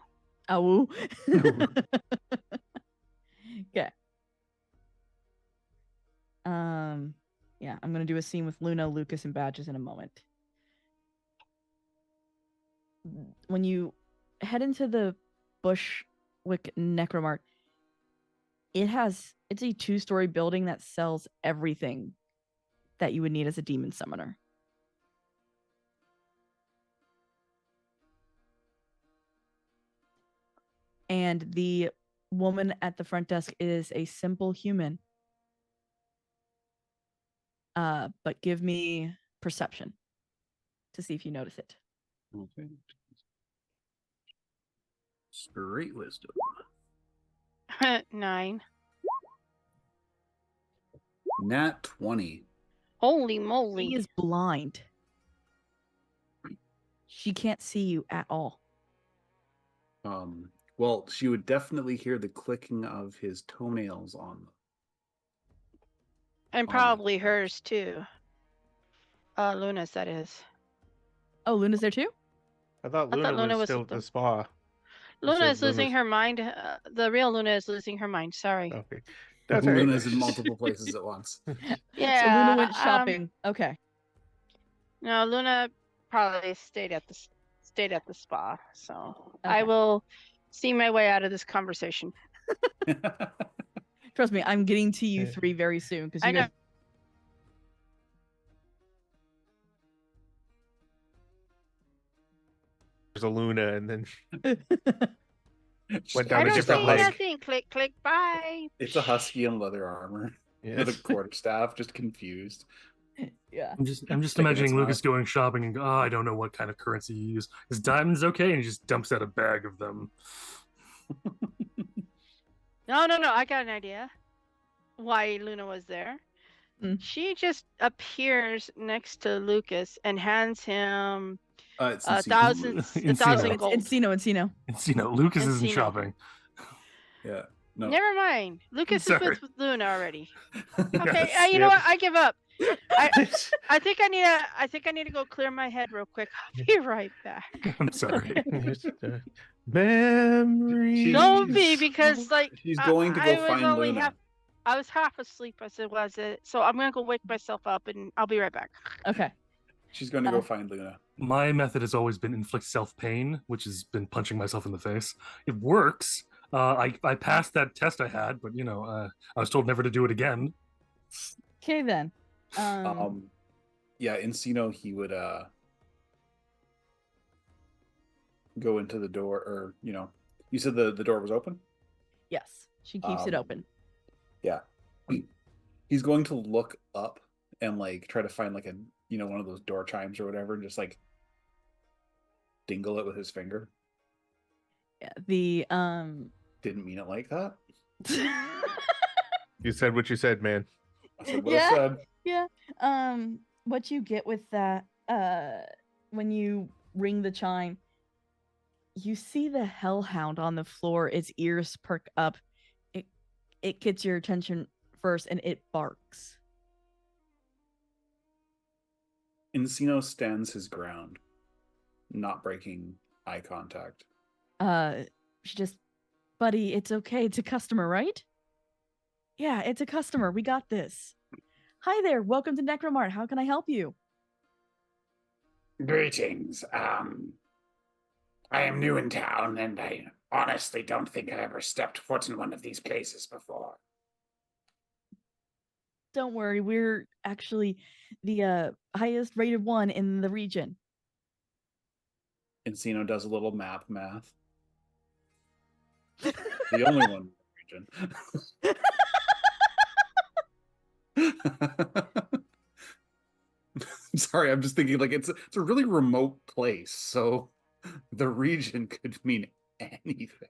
A: Awoo. Okay. Yeah, I'm gonna do a scene with Luna, Lucas, and Badges in a moment. When you head into the Bushwick Necromart, it's a 2-story building that sells everything that you would need as a demon summoner. And the woman at the front desk is a simple human. But give me perception to see if you notice it.
D: Okay. Straight wisdom.
B: 9.
D: Nat 20.
B: Holy
A: She
B: moly.
A: is blind. She can't see you at all.
D: Well, she would definitely hear the clicking of his toenails on
B: And
D: the
B: probably
D: steps.
B: hers too. Luna's, that is.
A: Oh, Luna's there too?
F: I thought
B: I
F: Luna,
B: thought Luna
F: was
B: was
F: still
B: with
F: at the
B: them.
F: spa.
B: Luna
F: said
B: is losing
F: Luna's-
B: her mind. The real Luna is losing her mind. Sorry.
F: Okay. That's all right.
D: Luna's in multiple places at once.
B: Yeah.
A: So Luna went shopping. Okay.
B: No, Luna probably stayed at the spa. So I
A: Okay.
B: will see my way out of this conversation.
A: Trust me, I'm getting to you
F: Yeah.
A: 3 very soon because
B: I
A: you
B: know.
A: guys.
F: There's a Luna, and then Went
B: I
F: down a
B: don't
F: different
B: see
F: leg.
B: nothing. Click, click, bye.
D: It's a husky in leather armor with a
F: yes.
D: quarterstaff, just confused.
A: Yeah.
E: I'm just
D: Sticking its
E: imagining Lucas
D: mouth.
E: going shopping and go, oh, I don't know what kind of currency you use. Is diamonds okay? And he just dumps out a bag of them.
B: No, no, no. I got an idea. Why Luna was there.
A: Mm.
B: She just appears next to Lucas and hands him
D: It's
B: a
D: Encino.
B: thousand
E: Encino.
B: gold.
A: Encino.
E: It's, Lucas isn't
B: Encino.
E: shopping.
D: Yeah. No.
B: Never mind. Lucas is
E: Sorry.
B: with Luna already.
D: Yes.
B: Okay, you know
F: Yep.
B: what? I give up. I think I need to go clear my head real quick. I'll be right back.
E: I'm sorry.
F: Here's the memories.
B: Don't be, because like
D: She's going to
B: I
D: go
B: was
D: find
B: only
D: Luna.
B: I was half asleep. I said, was it? So I'm gonna go wake myself up, and I'll be right back.
A: Okay.
D: She's going to go find Luna.
E: My method has always been inflict self-pain, which has been punching myself in the face. It works, I passed that test I had, but I was told never to do it again.
A: Okay then.
D: Yeah, Encino, he would go into the door, or you said the door was open?
A: Yes, she keeps it open.
D: Yeah. He's going to look up and like try to find like a one of those door chimes or whatever, and just like dingle it with his finger.
A: Yeah, the
D: Didn't mean it like that.
F: You said what you said, man.
D: I said what I said.
A: Yeah. What you get with that, when you ring the chime, you see the hellhound on the floor, its ears perk up. It gets your attention first and it barks.
D: Encino stands his ground, not breaking eye contact.
A: She just, buddy, it's okay. It's a customer, right? Yeah, it's a customer. We got this. Hi there. Welcome to Necromart. How can I help you?
G: Greetings. I am new in town, and I honestly don't think I ever stepped foot in one of these places before.
A: Don't worry. We're actually the highest rated one in the region.
D: Encino does a little math. The only one in the region. Sorry, I'm just thinking like it's a really remote place, so the region could mean anything.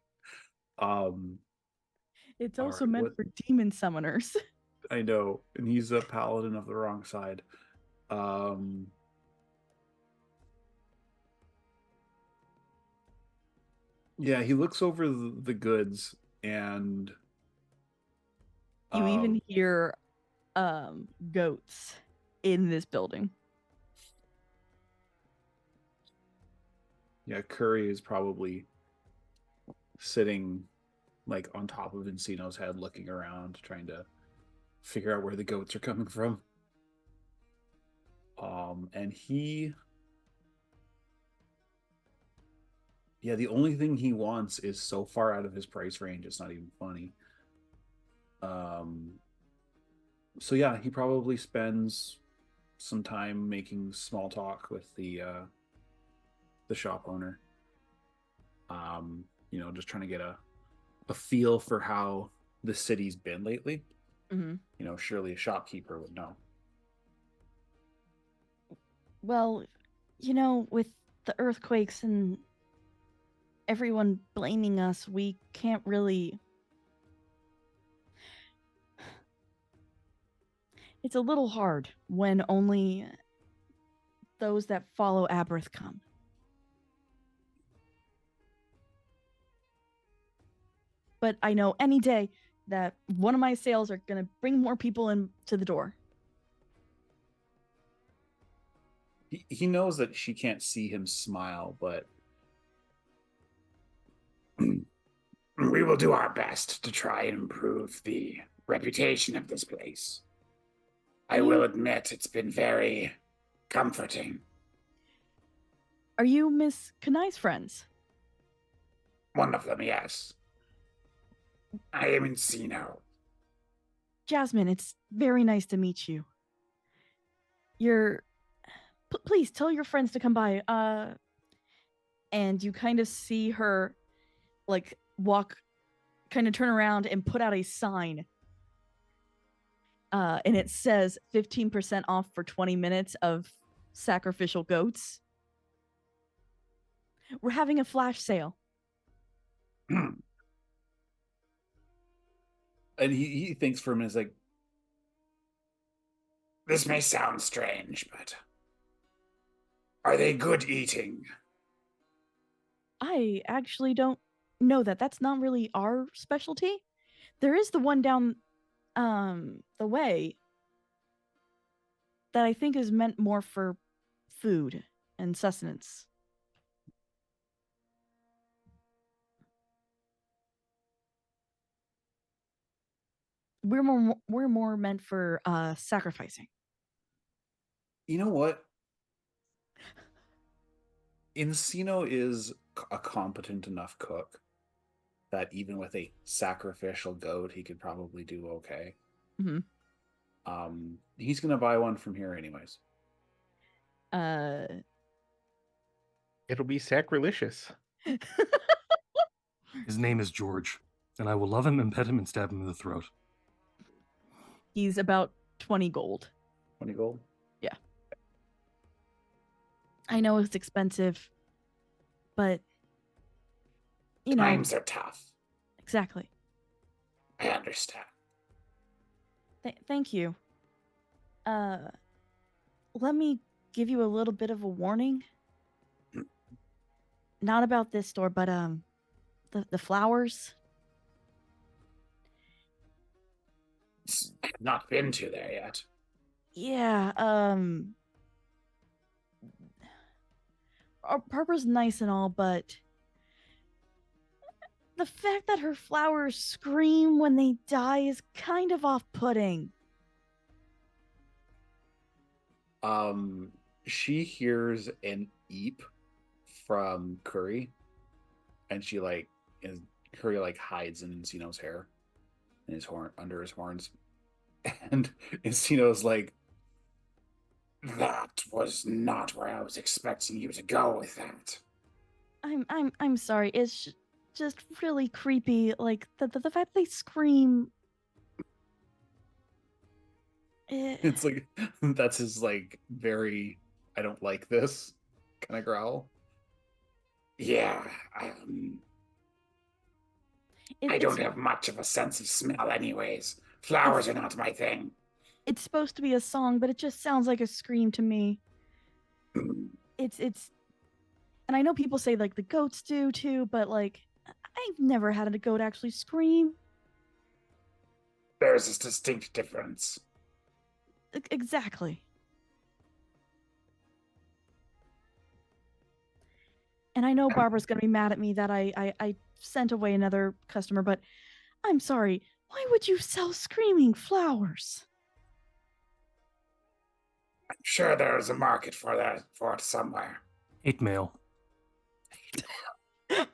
A: It's also
D: right,
A: meant for demon summoners.
D: I know, and he's a paladin of the wrong side. Yeah, he looks over the goods, and
A: You even hear goats in this building.
D: Yeah, Curry is probably sitting like on top of Encino's head, looking around, trying to figure out where the goats are coming from. And the only thing he wants is so far out of his price range, it's not even funny. So yeah, he probably spends some time making small talk with the shop owner. Just trying to get a feel for how the city's been lately.
A: Mm-hmm.
D: Surely a shopkeeper would know.
A: Well, with the earthquakes and everyone blaming us, we can't really... It's a little hard when only those that follow Aberth come. But I know any day that one of my sales are going to bring more people in to the door.
D: He knows that she can't see him smile, but
G: We will do our best to try and improve the reputation of this place. I will admit it's been very comforting.
A: Are you Miss Kanai's friends?
G: One of them, yes. I am Encino.
A: Jasmine, it's very nice to meet you. Please tell your friends to come by. And you kind of see her like kind of turn around and put out a sign. And it says 15% off for 20 minutes of sacrificial goats. We're having a flash sale.
D: And he thinks for a minute, like,
G: this may sound strange, but are they good eating?
A: I actually don't know that. That's not really our specialty. There is the one down the way that I think is meant more for food and sustenance. We're more meant for sacrificing.
D: You know what? Encino is a competent enough cook that even with a sacrificial goat, he could probably do okay.
A: Mm-hmm.
D: He's gonna buy one from here anyways.
F: It'll be sacrilegious.
E: His name is George, and I will love him and pet him and stab him in the throat.
A: He's about 20 gold.
D: 20 gold?
A: Yeah. I know it's expensive, but you know.
G: Times are tough.
A: Exactly.
G: I understand.
A: Thank you. Let me give you a little bit of a warning. Not about this store, but the flowers.
G: I've not been to there yet.
A: Yeah, Harper's nice and all, but the fact that her flowers scream when they die is kind of off-putting.
D: She hears an eep from Curry, and she Curry hides in Encino's hair, in his horn, under his horns, and Encino's like,
G: That was not where I was expecting you to go with that.
A: I'm sorry. It's just really creepy. Like the fact they scream.
D: it's like that's his very I don't like this kind of growl.
G: Yeah, I don't have much of a sense of smell anyways. Flowers are not my thing.
A: It's supposed to be a song, but it just sounds like a scream to me. it's and I know people say the goats do too, but I've never had a goat actually scream.
G: There's a distinct difference.
A: Exactly. And I know Barbara's going to be mad at me that I sent away another customer, but I'm sorry. Why would you sell screaming flowers?
G: I'm sure there's a market for it somewhere.
E: 8 mail.
C: I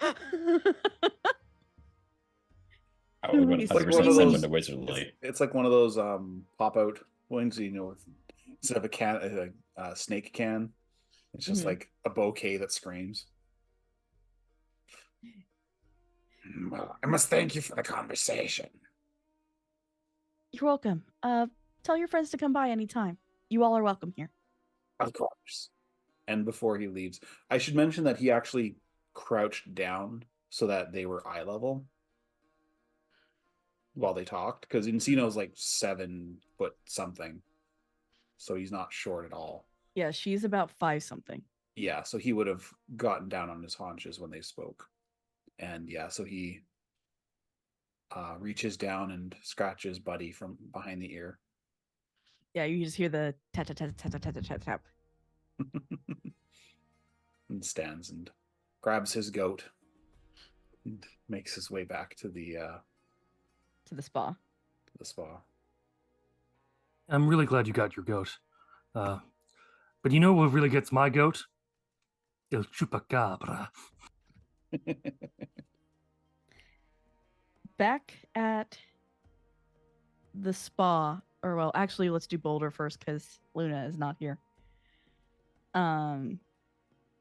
C: would
A: It's
C: 100%
D: one of
C: send
D: those-
C: him to Wizardly.
D: It's like one of those pop out ones, instead of a snake can, it's just like a bouquet that screams.
G: Well, I must thank you for the conversation.
A: You're welcome. Tell your friends to come by anytime. You all are welcome here.
G: Of course.
D: And before he leaves, I should mention that he actually crouched down so that they were eye level while they talked, because Encino's 7 foot something, so he's not short at all.
A: Yeah, she's about 5 something.
D: Yeah, so he would have gotten down on his haunches when they spoke. And yeah, so he reaches down and scratches Buddy from behind the ear.
A: Yeah, you just hear the tap tap tap tap tap tap tap tap.
D: And stands and grabs his goat and makes his way back to the
A: spa.
D: spa.
E: I'm really glad you got your goat. But you know what really gets my goat? El chupacabra.
A: Back at the spa, or well, actually, let's do Boulder first because Luna is not here.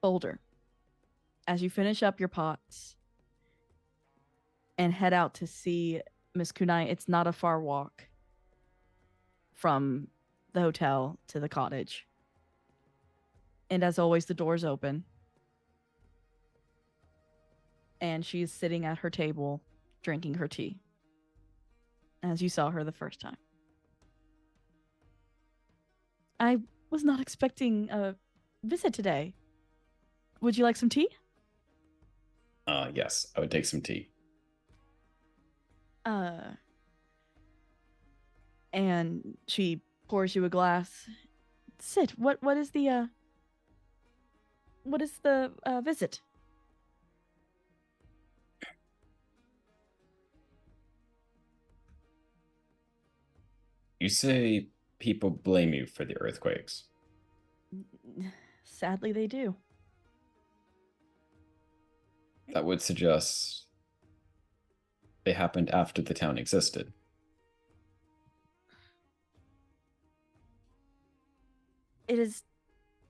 A: Boulder, as you finish up your pots and head out to see Miss Kunai, it's not a far walk from the hotel to the cottage. And as always, the door's open. And she's sitting at her table, drinking her tea, as you saw her the first time. I was not expecting a visit today. Would you like some tea?
C: Yes, I would take some tea.
A: And she pours you a glass. Sit. What is the visit?
C: You say people blame you for the earthquakes.
A: Sadly, they do.
C: That would suggest They happened after the town existed.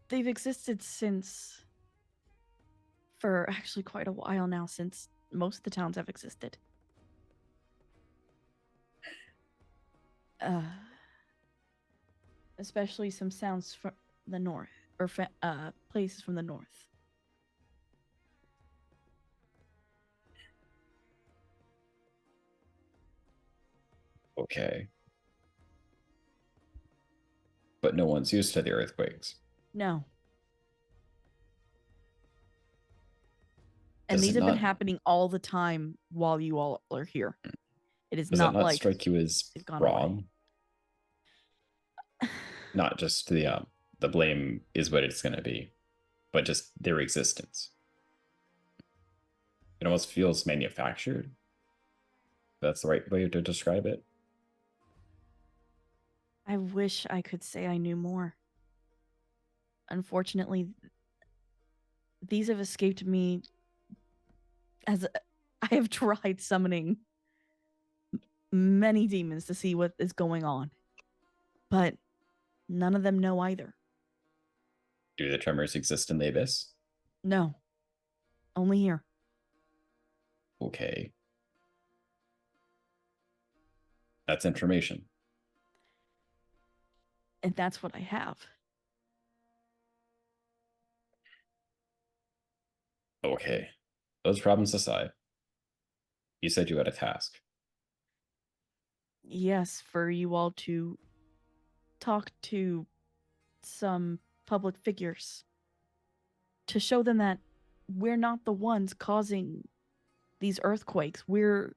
A: They've existed for actually quite a while now, since most of the towns have existed. Especially some sounds from the north, or places from the north.
C: Okay. But no one's used to the earthquakes.
A: No. And
C: Does
A: these
C: it
A: have been
C: not-
A: happening all the time while you all are here. It is
C: Does that
A: not
C: not
A: like
C: strike you as
A: they've gone away.
C: wrong? Not just the blame is what it's going to be, but just their existence. It almost feels manufactured. That's the right way to describe it.
A: I wish I could say I knew more. Unfortunately, these have escaped me, as I have tried summoning many demons to see what is going on, but none of them know either.
C: Do the tremors exist in the abyss?
A: No, only here.
C: Okay. That's information.
A: And that's what I have.
C: Okay. Those problems aside, you said you had a task.
A: Yes, for you all to talk to some public figures to show them that we're not the ones causing these earthquakes. We're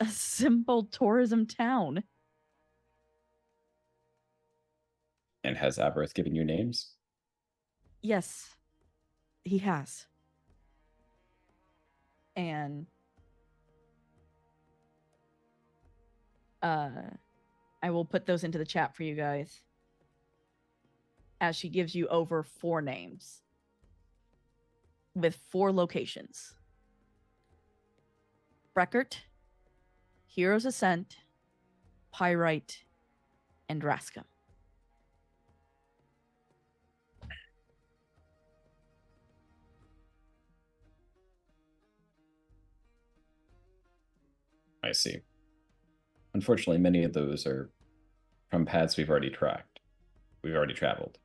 A: a simple tourism town.
C: And has Aberth given you names?
A: Yes, he has. And I will put those into the chat for you guys, as she gives you over 4 names with 4 locations: Breckert, Heroes Ascent, Pyrite, and Rascom.
C: I see. Unfortunately, many of those are from paths we've already tracked. We've already traveled.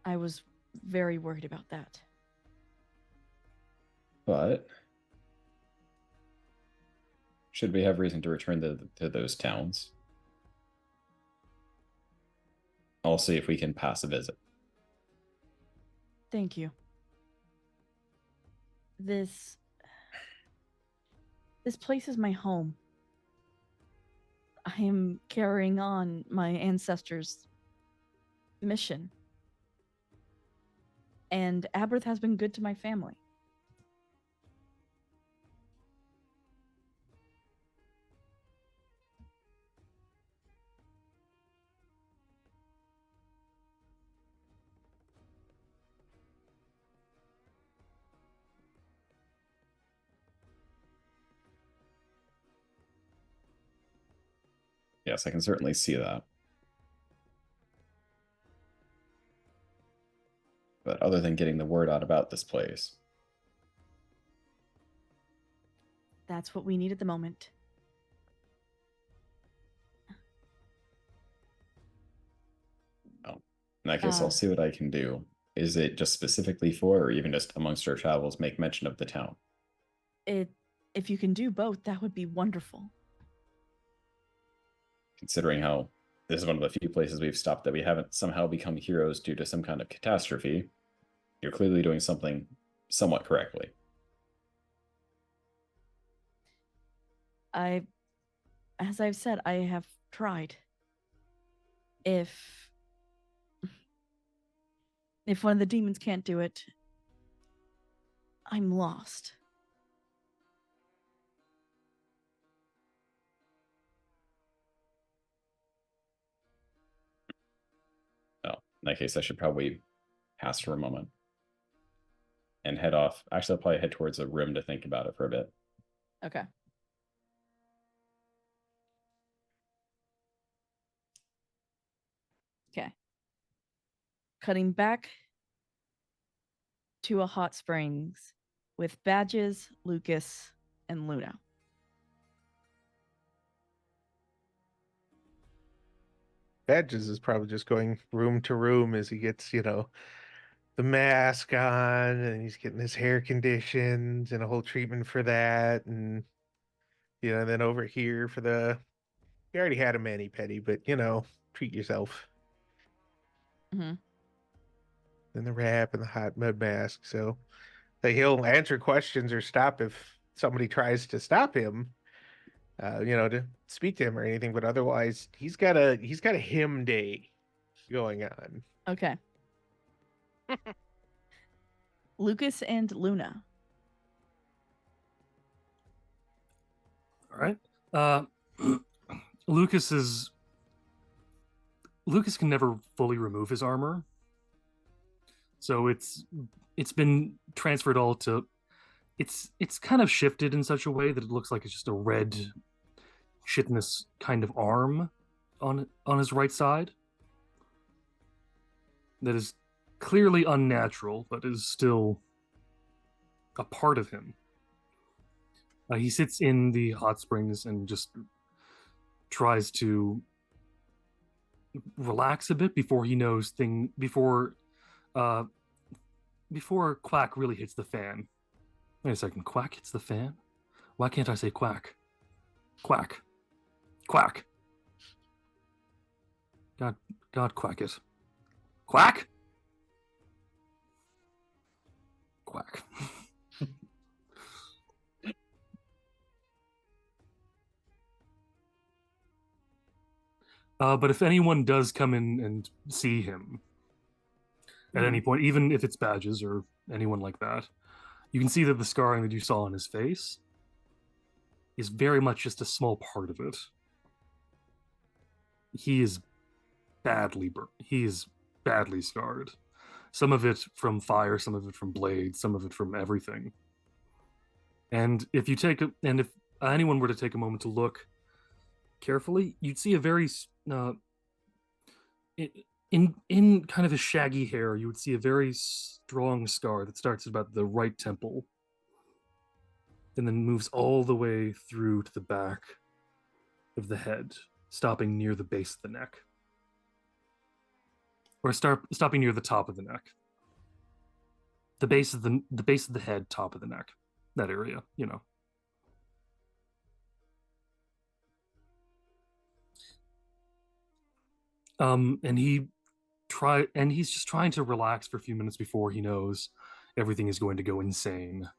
A: I was very worried about that.
C: But should we have reason to return to those towns, I'll see if we can pass a visit.
A: Thank you. This place is my home. I am carrying on my ancestors' mission. And Aberth has been good to my family.
C: Yes, I can certainly see that. But other than getting the word out about this place,
A: That's what we need at the moment.
C: well, in that case, I'll see what I can do. Is it just specifically for, or even just amongst our travels, make mention of the town?
A: If you can do both, that would be wonderful.
C: Considering how this is one of the few places we've stopped that we haven't somehow become heroes due to some kind of catastrophe, you're clearly doing something somewhat correctly.
A: As I've said, I have tried. If one of the demons can't do it, I'm lost.
C: Well, in that case, I should probably pass for a moment. and head off. Actually, I'll probably head towards a room to think about it for a bit.
A: Okay. Okay. Cutting back to a hot springs with Badges, Lucas, and Luna.
F: Badges is probably just going room to room as he gets, the mask on, and he's getting his hair conditioned and a whole treatment for that. And, then over here for he already had a mani-pedi, but, treat yourself.
A: Mm-hmm.
F: And the wrap and the hot mud mask. So he'll answer questions or stop if somebody tries to stop him, to speak to him or anything. But otherwise, he's got a him day going on.
A: Okay. Lucas and Luna.
E: All right. Lucas can never fully remove his armor, so it's been transferred all to. It's kind of shifted in such a way that it looks like it's just a red chitinous kind of arm on his right side that is clearly unnatural, but is still a part of him. He sits in the hot springs and just tries to relax a bit before he knows before Quack really hits the fan. Wait a second, Quack hits the fan? Why can't I say Quack? Quack. Quack. God, Quack it. Quack? Quack. But if anyone does come in and see him at any point, even if it's Badges or anyone like that, you can see that the scarring that you saw on his face is very much just a small part of it. He is badly burnt. He is badly scarred. Some of it from fire, some of it from blades, some of it from everything. And if anyone were to take a moment to look carefully, you'd see a very in kind of his shaggy hair, you would see a very strong scar that starts at about the right temple and then moves all the way through to the back of the head, stopping near the base of the neck. Or stopping near the top of the neck. The base of the head, top of the neck. That area, and he's just trying to relax for a few minutes before he knows everything is going to go insane,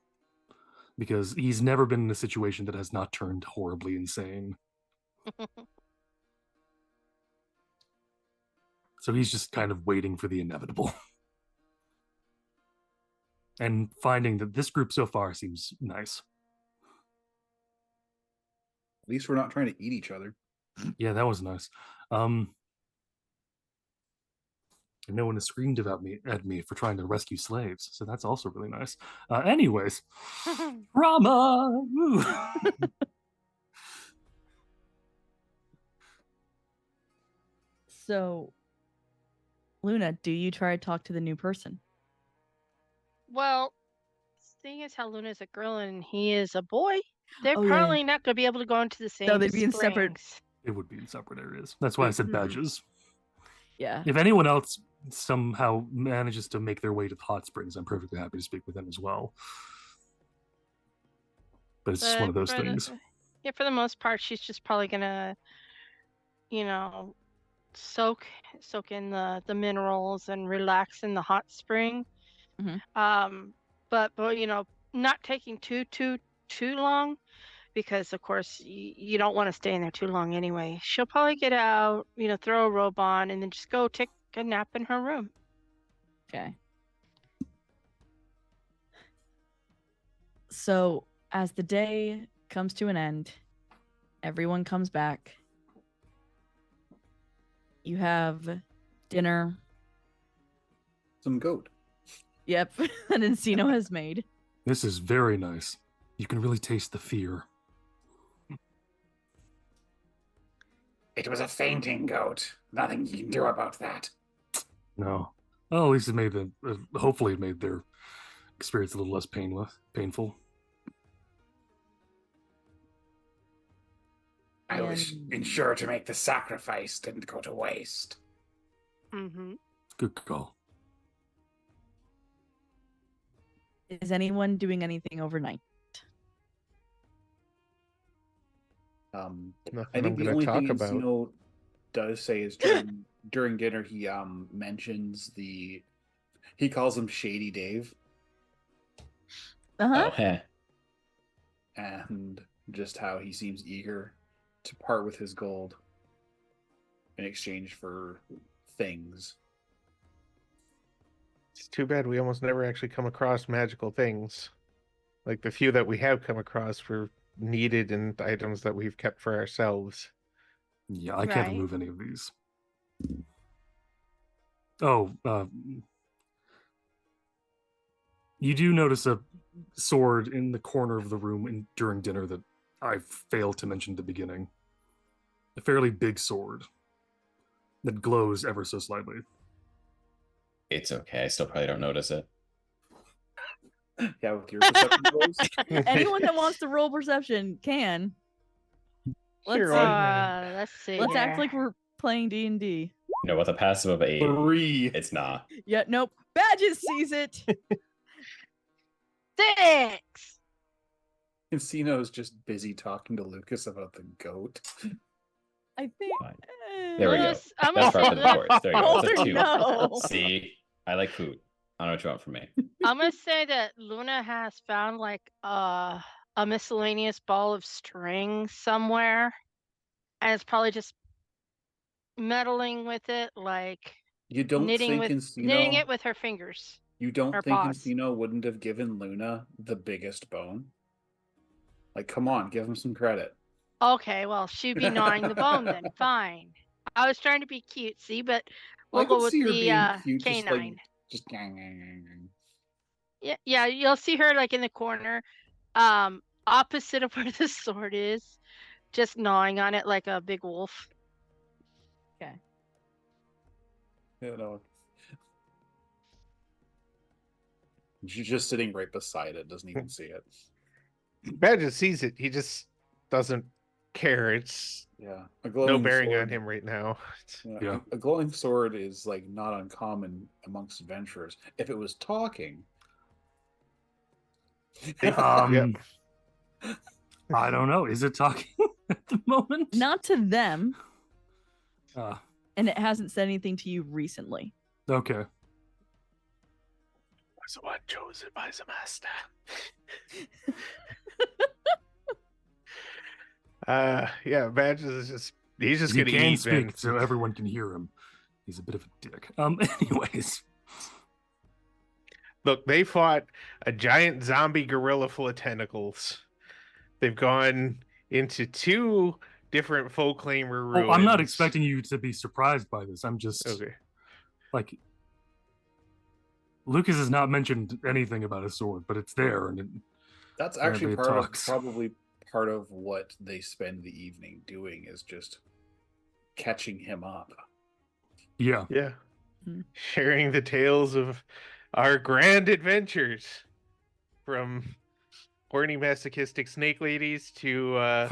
E: because he's never been in a situation that has not turned horribly insane. So he's just kind of waiting for the inevitable. And finding that this group so far seems nice.
D: At least we're not trying to eat each other.
E: Yeah, that was nice. And no one has screamed at me for trying to rescue slaves, so that's also really nice. Anyways, drama.
A: So, Luna, do you try to talk to the new person?
B: Well, seeing as how Luna's a girl and he is a boy, they're
A: Oh, yeah.
B: probably not going to be able to go into the same.
A: No, they'd be in separate-
B: springs.
E: It would be in separate areas. That's why I said Badges.
A: Yeah.
E: If anyone else somehow manages to make their way to the hot springs, I'm perfectly happy to speak with them as well. But it's just one of those things.
B: Yeah, for the most part, she's just probably gonna, soak in the minerals and relax in the hot spring. But not taking too long, because of course you don't want to stay in there too long anyway. She'll probably get out, throw a robe on, and then just go take a nap in her room.
A: Okay. So, as the day comes to an end, everyone comes back. You have dinner.
D: Some goat.
A: Yep, that Encino has made.
E: This is very nice. You can really taste the fear.
G: It was a fainting goat. Nothing you can do about that.
E: No. Oh, at least it made them. Hopefully, it made their experience a little less painful.
G: I was
A: And-
G: ensure to make the sacrifice didn't go to waste.
B: Mm-hmm.
E: Good call.
A: Is anyone doing anything overnight?
F: Nothing
D: I think
F: I'm
D: the
F: gonna
D: only
F: talk
D: thing
F: about.
D: Encino does say is during dinner he mentions he calls him Shady Dave
A: Uh-huh.
C: Oh, heh.
D: and just how he seems eager to part with his gold in exchange for things.
F: It's too bad we almost never actually come across magical things. Like the few that we have come across were needed and items that we've kept for ourselves.
E: Yeah, I can't
B: Right.
E: remove any of these. Oh, you do notice a sword in the corner of the room during dinner that I failed to mention at the beginning. A fairly big sword that glows ever so slightly.
C: It's okay. I still probably don't notice it.
D: Yeah, with your perception rolls.
A: Anyone that wants to roll perception can.
F: Sure,
A: Let's
F: why
A: see.
F: not?
B: Let's see.
A: Let's act
B: here.
A: like we're playing D&D.
C: No, with a passive of 8,
D: 3.
C: it's not.
A: Yeah, nope. Badges sees it.
B: 6.
D: Encino's just busy talking to Lucas about the goat.
A: I think.
C: Fine. There we go.
B: Lewis, I'm
C: That's
B: gonna
C: part
B: say
C: of the board. There you go. It's a
A: Boulder,
C: 2.
A: no.
C: See, I like food. I don't know what you want from me.
B: I'm gonna say that Luna has found like a miscellaneous ball of string somewhere, and it's probably just meddling with it, like
D: You don't
B: knitting
D: think
B: it with her fingers.
D: You don't
B: Or
D: think
B: paws.
D: Encino wouldn't have given Luna the biggest bone? Like, come on, give him some credit.
B: Okay, well, she'd be gnawing the bone then. Fine. I was trying to be cutesy, but we'll
D: I could
B: go with
D: see her
B: the
D: being cute, just like,
B: canine.
D: just
B: Yeah, you'll see her like in the corner, opposite of where the sword is, just gnawing on it like a big wolf.
A: Okay.
D: you know. She's just sitting right beside it, doesn't even see it.
F: Badger sees it. He just doesn't care. It's
D: Yeah, a
F: no
D: glowing
F: bearing
D: sword,
F: on him right now.
E: Yeah.
D: A glowing sword is like not uncommon amongst adventurers. If it was talking,
E: I don't know. Is it talking at the moment?
A: Not to them,
E: Uh,
A: and it hasn't said anything to you recently.
E: okay.
F: Was the one chosen by the master. Yeah, Badger is he's just
E: He
F: gonna
E: can
F: eat,
E: speak,
F: man.
E: so everyone can hear him. He's a bit of a dick. Anyways.
F: Look, they fought a giant zombie gorilla full of tentacles. They've gone into 2 different Folklamer ruins.
E: Oh, I'm not expecting you to be surprised by this. I'm just
F: Okay.
E: like Lucas has not mentioned anything about a sword, but it's there, and
D: that's
E: Apparently
D: actually
E: it
D: part of
E: talks.
D: probably part of what they spend the evening doing is just catching him up.
E: yeah.
F: Yeah.
A: Hmm.
F: Sharing the tales of our grand adventures from horny masochistic snake ladies to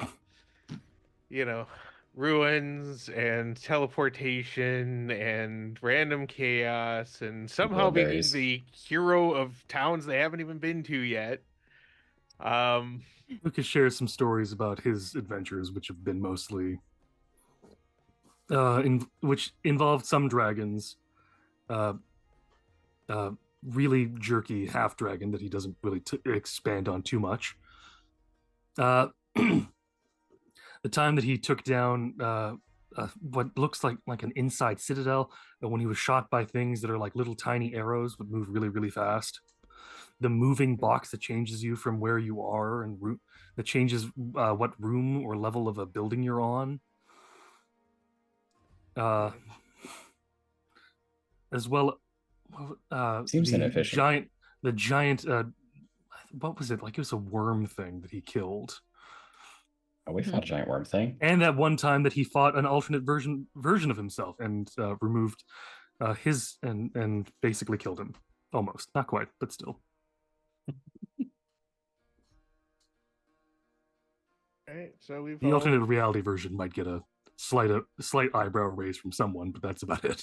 F: ruins and teleportation and random chaos and somehow being
C: Blueberries.
F: the hero of towns they haven't even been to yet.
E: Lucas shares some stories about his adventures, which have been mostly which involved some dragons, really jerky half dragon that he doesn't really expand on too much. The time that he took down what looks like an inside citadel when he was shot by things that are like little tiny arrows but move really, really fast. The moving box that changes you from where you are and that changes what room or level of a building you're on. As well,
C: Seems
E: the
C: inefficient.
E: giant. What was it? Like it was a worm thing that he killed.
C: Oh, we fought a giant worm thing.
E: And that one time that he fought an alternate version of himself and removed his and basically killed him. Almost, not quite, but still.
F: All right, so we've
E: The
F: all...
E: alternate reality version might get a slight eyebrow raise from someone, but that's about it.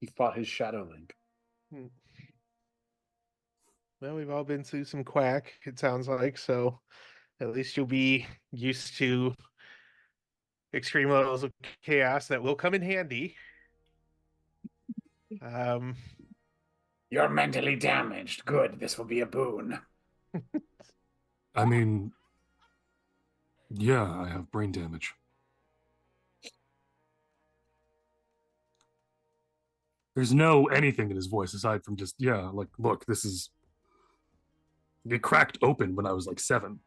D: He fought his Shadow Link.
F: Well, we've all been through some quack, it sounds like, so at least you'll be used to extreme levels of chaos that will come in handy.
G: You're mentally damaged. Good. This will be a boon.
E: I mean, yeah, I have brain damage. There's no anything in his voice aside from just, yeah, like, look, this is... It cracked open when I was like 7.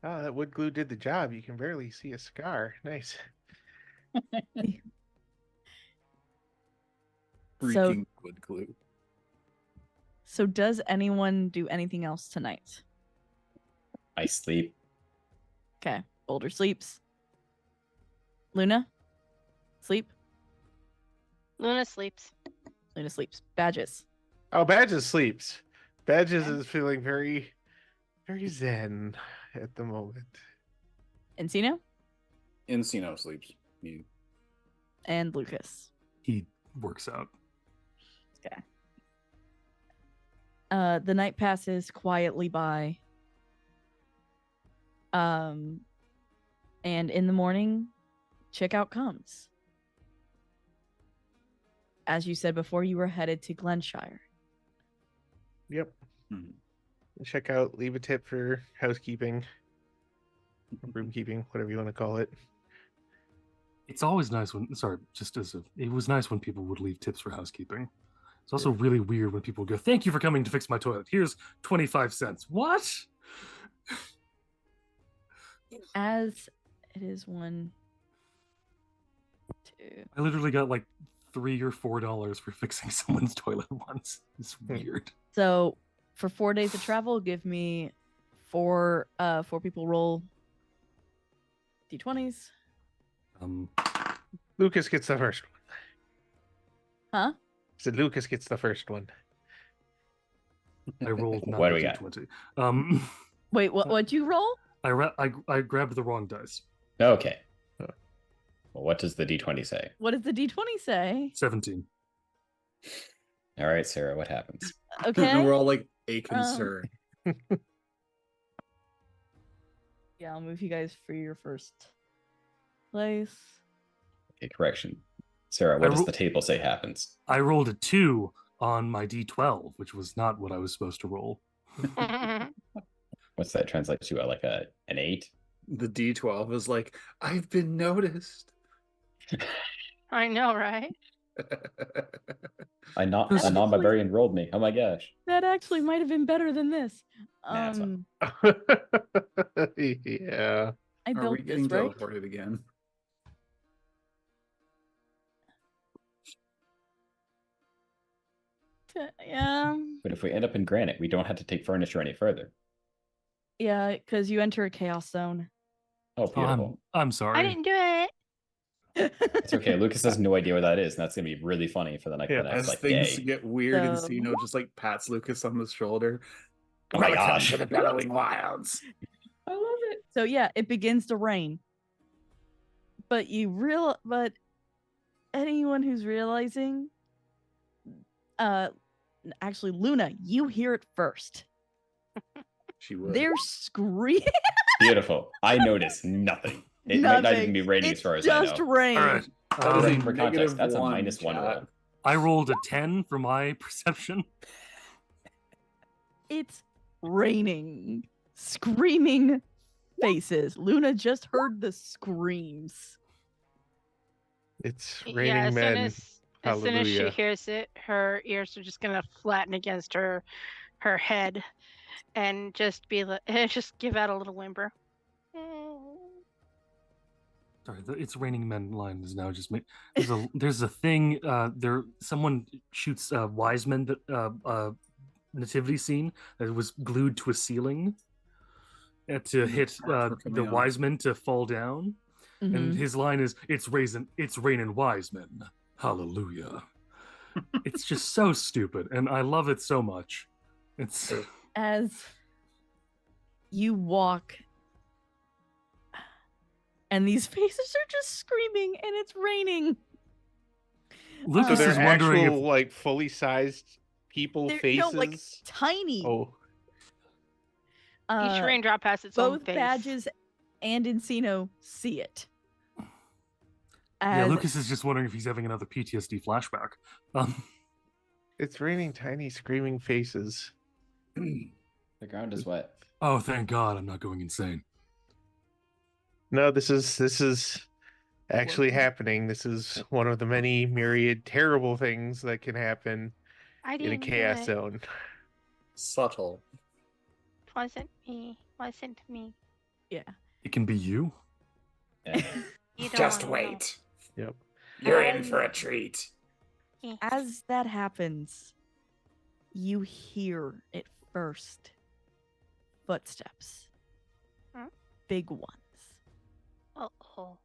F: Oh, that wood glue did the job. You can barely see a scar. Nice.
D: Freaking wood glue.
A: So does anyone do anything else tonight?
C: I sleep.
A: Okay. Boulder sleeps. Luna? Sleep?
B: Luna sleeps.
A: Luna sleeps. Badges.
F: Oh, Badges sleeps. Badges
A: Okay.
F: is feeling very, very zen at the moment.
A: Encino?
D: Encino sleeps. You.
A: And Lucas.
E: He works out.
A: Okay. The night passes quietly by. And in the morning, checkout comes. As you said before, you were headed to Glenshire.
F: Yep.
D: Hmm.
F: Check out, leave a tip for housekeeping, roomkeeping, whatever you want to call it.
E: It's always nice when, it was nice when people would leave tips for housekeeping. It's also really weird when people go, thank you for coming to fix my toilet. Here's 25 cents. What?
A: As it is 1, 2.
E: I literally got like $3 or $4 for fixing someone's toilet once. It's weird.
A: So for 4 days of travel, give me 4 people roll d20s.
F: Lucas gets the first one.
A: Huh?
F: So Lucas gets the first one.
E: I rolled
C: What do we got?
E: 20.
A: Wait, what'd you roll?
E: I grabbed the wrong dice.
C: Okay. Well, what does the D20 say?
A: What does the d20 say?
E: 17.
C: All right, Sarah, what happens?
A: Okay.
D: And we're all like a concern.
A: Yeah, I'll move you guys for your first place.
C: Okay, correction. Sarah, what does the table say happens?
E: I rolled a 2 on my D12, which was not what I was supposed to roll.
C: What's that translate to? Like an 8?
D: The D12 is like, I've been noticed.
B: I know, right?
C: A non-barbarian rolled me. Oh my gosh.
A: That actually might have been better than this.
C: Nah, it's fine.
F: Yeah.
A: I
D: Are
A: built
D: we getting
A: this, right?
D: teleported again?
A: Yeah.
C: But if we end up in granite, we don't have to take furniture any further.
A: Yeah, because you enter a chaos zone.
C: Oh, beautiful.
E: I'm sorry.
B: I didn't do it.
C: It's okay. Lucas has no idea what that is, and that's gonna be really funny for the next,
D: As
C: like
D: things
C: day.
D: get weird, and
A: So-
D: Encino just like pats Lucas on the shoulder.
C: Oh my
G: Welcome
C: gosh.
G: to the Bellowing Wilds.
A: I love it. So yeah, it begins to rain. But but anyone who's realizing, actually, Luna, you hear it first.
D: She would.
A: They're screaming.
C: Beautiful. I noticed nothing. It might not even be raining
A: It's
C: as far as I
A: just
C: know.
A: rain.
E: All right.
D: That is a
C: For context,
D: negative
C: that's a
D: one,
C: -1
D: chat.
C: roll.
E: I rolled a 10 for my perception.
A: It's raining. Screaming faces. Luna just heard the screams.
F: It's
B: Yeah,
F: raining
B: as soon
F: men.
B: as soon as she
F: Hallelujah.
B: hears it, her ears are just gonna flatten against her head, and just be like, just give out a little whimper.
E: Sorry, the "It's Raining Men" line is now just me. There's a thing. Someone shoots Wiseman nativity scene that was glued to a ceiling to hit the Wiseman to fall down, and his line is "It's raining Wiseman, hallelujah." It's just so stupid, and I love it so much. It's
A: As you walk, and these faces are just screaming, and it's raining.
E: Lucas
F: So
E: is
F: they're
E: wondering
F: actual
E: if
F: like fully sized people faces.
A: No, like tiny.
F: Oh,
B: Each raindrop has its own
A: Both
B: face.
A: Badges and Encino see it.
E: yeah,
A: As
E: Lucas is just wondering if he's having another PTSD flashback.
F: it's raining tiny screaming faces.
C: The ground is wet.
E: Oh, thank God, I'm not going insane.
F: No, this is actually happening. This is one of the many myriad terrible things that can happen
B: I
F: in a
B: didn't do
F: chaos
B: it.
F: zone.
D: Subtle.
B: Wasn't me. Wasn't me.
A: yeah.
E: It can be you.
C: Yeah.
B: You don't
G: Just
B: wanna know.
G: wait.
F: Yep.
G: You're in for a treat.
A: As that happens, you hear at first footsteps.
B: Huh?
A: Big ones.
B: Uh-oh.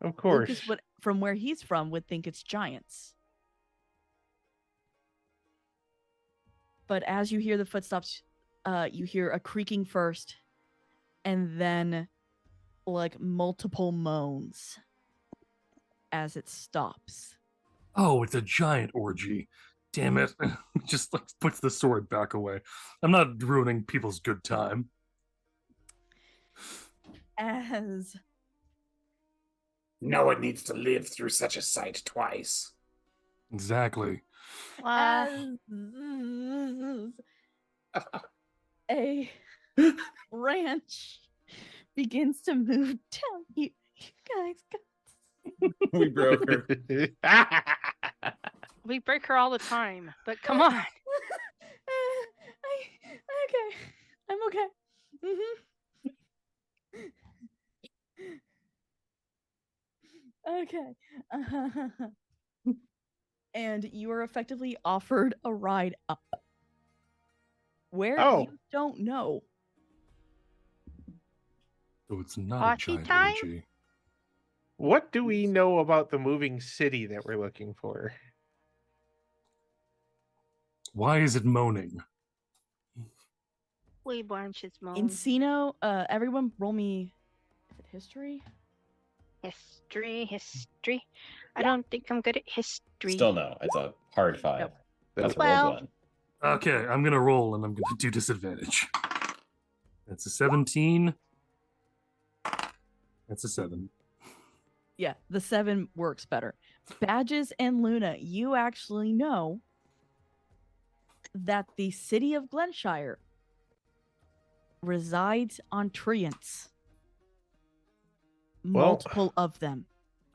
F: Of course.
A: Lucas would, from where he's from, would think it's giants. But as you hear the footsteps, you hear a creaking first, and then like multiple moans as it stops.
E: Oh, it's a giant orgy. Damn it. Just like puts the sword back away. I'm not ruining people's good time.
A: As
G: No one needs to live through such a sight twice.
E: Exactly.
B: Uh,
A: a branch begins to move down. You guys got
D: We broke her.
B: we break her all the time, but come on.
A: okay. I'm okay. Okay. And you are effectively offered a ride up. Where
F: Oh.
A: you don't know.
E: So it's not
B: Party
E: a giant
B: time?
E: orgy.
F: What do we know about the moving city that we're looking for?
E: Why is it moaning?
B: We branches moan.
A: Encino, everyone roll me is it history?
B: History. I don't think I'm good at history.
C: Still no. It's a hard 5.
A: Nope.
C: That's a
B: Well-
C: rolled 1.
E: Okay, I'm gonna roll and I'm gonna do disadvantage. That's a 17. That's a 7.
A: Yeah, the 7 works better. Badges and Luna, you actually know that the city of Glenshire resides on treants.
F: Well-
A: Multiple of them.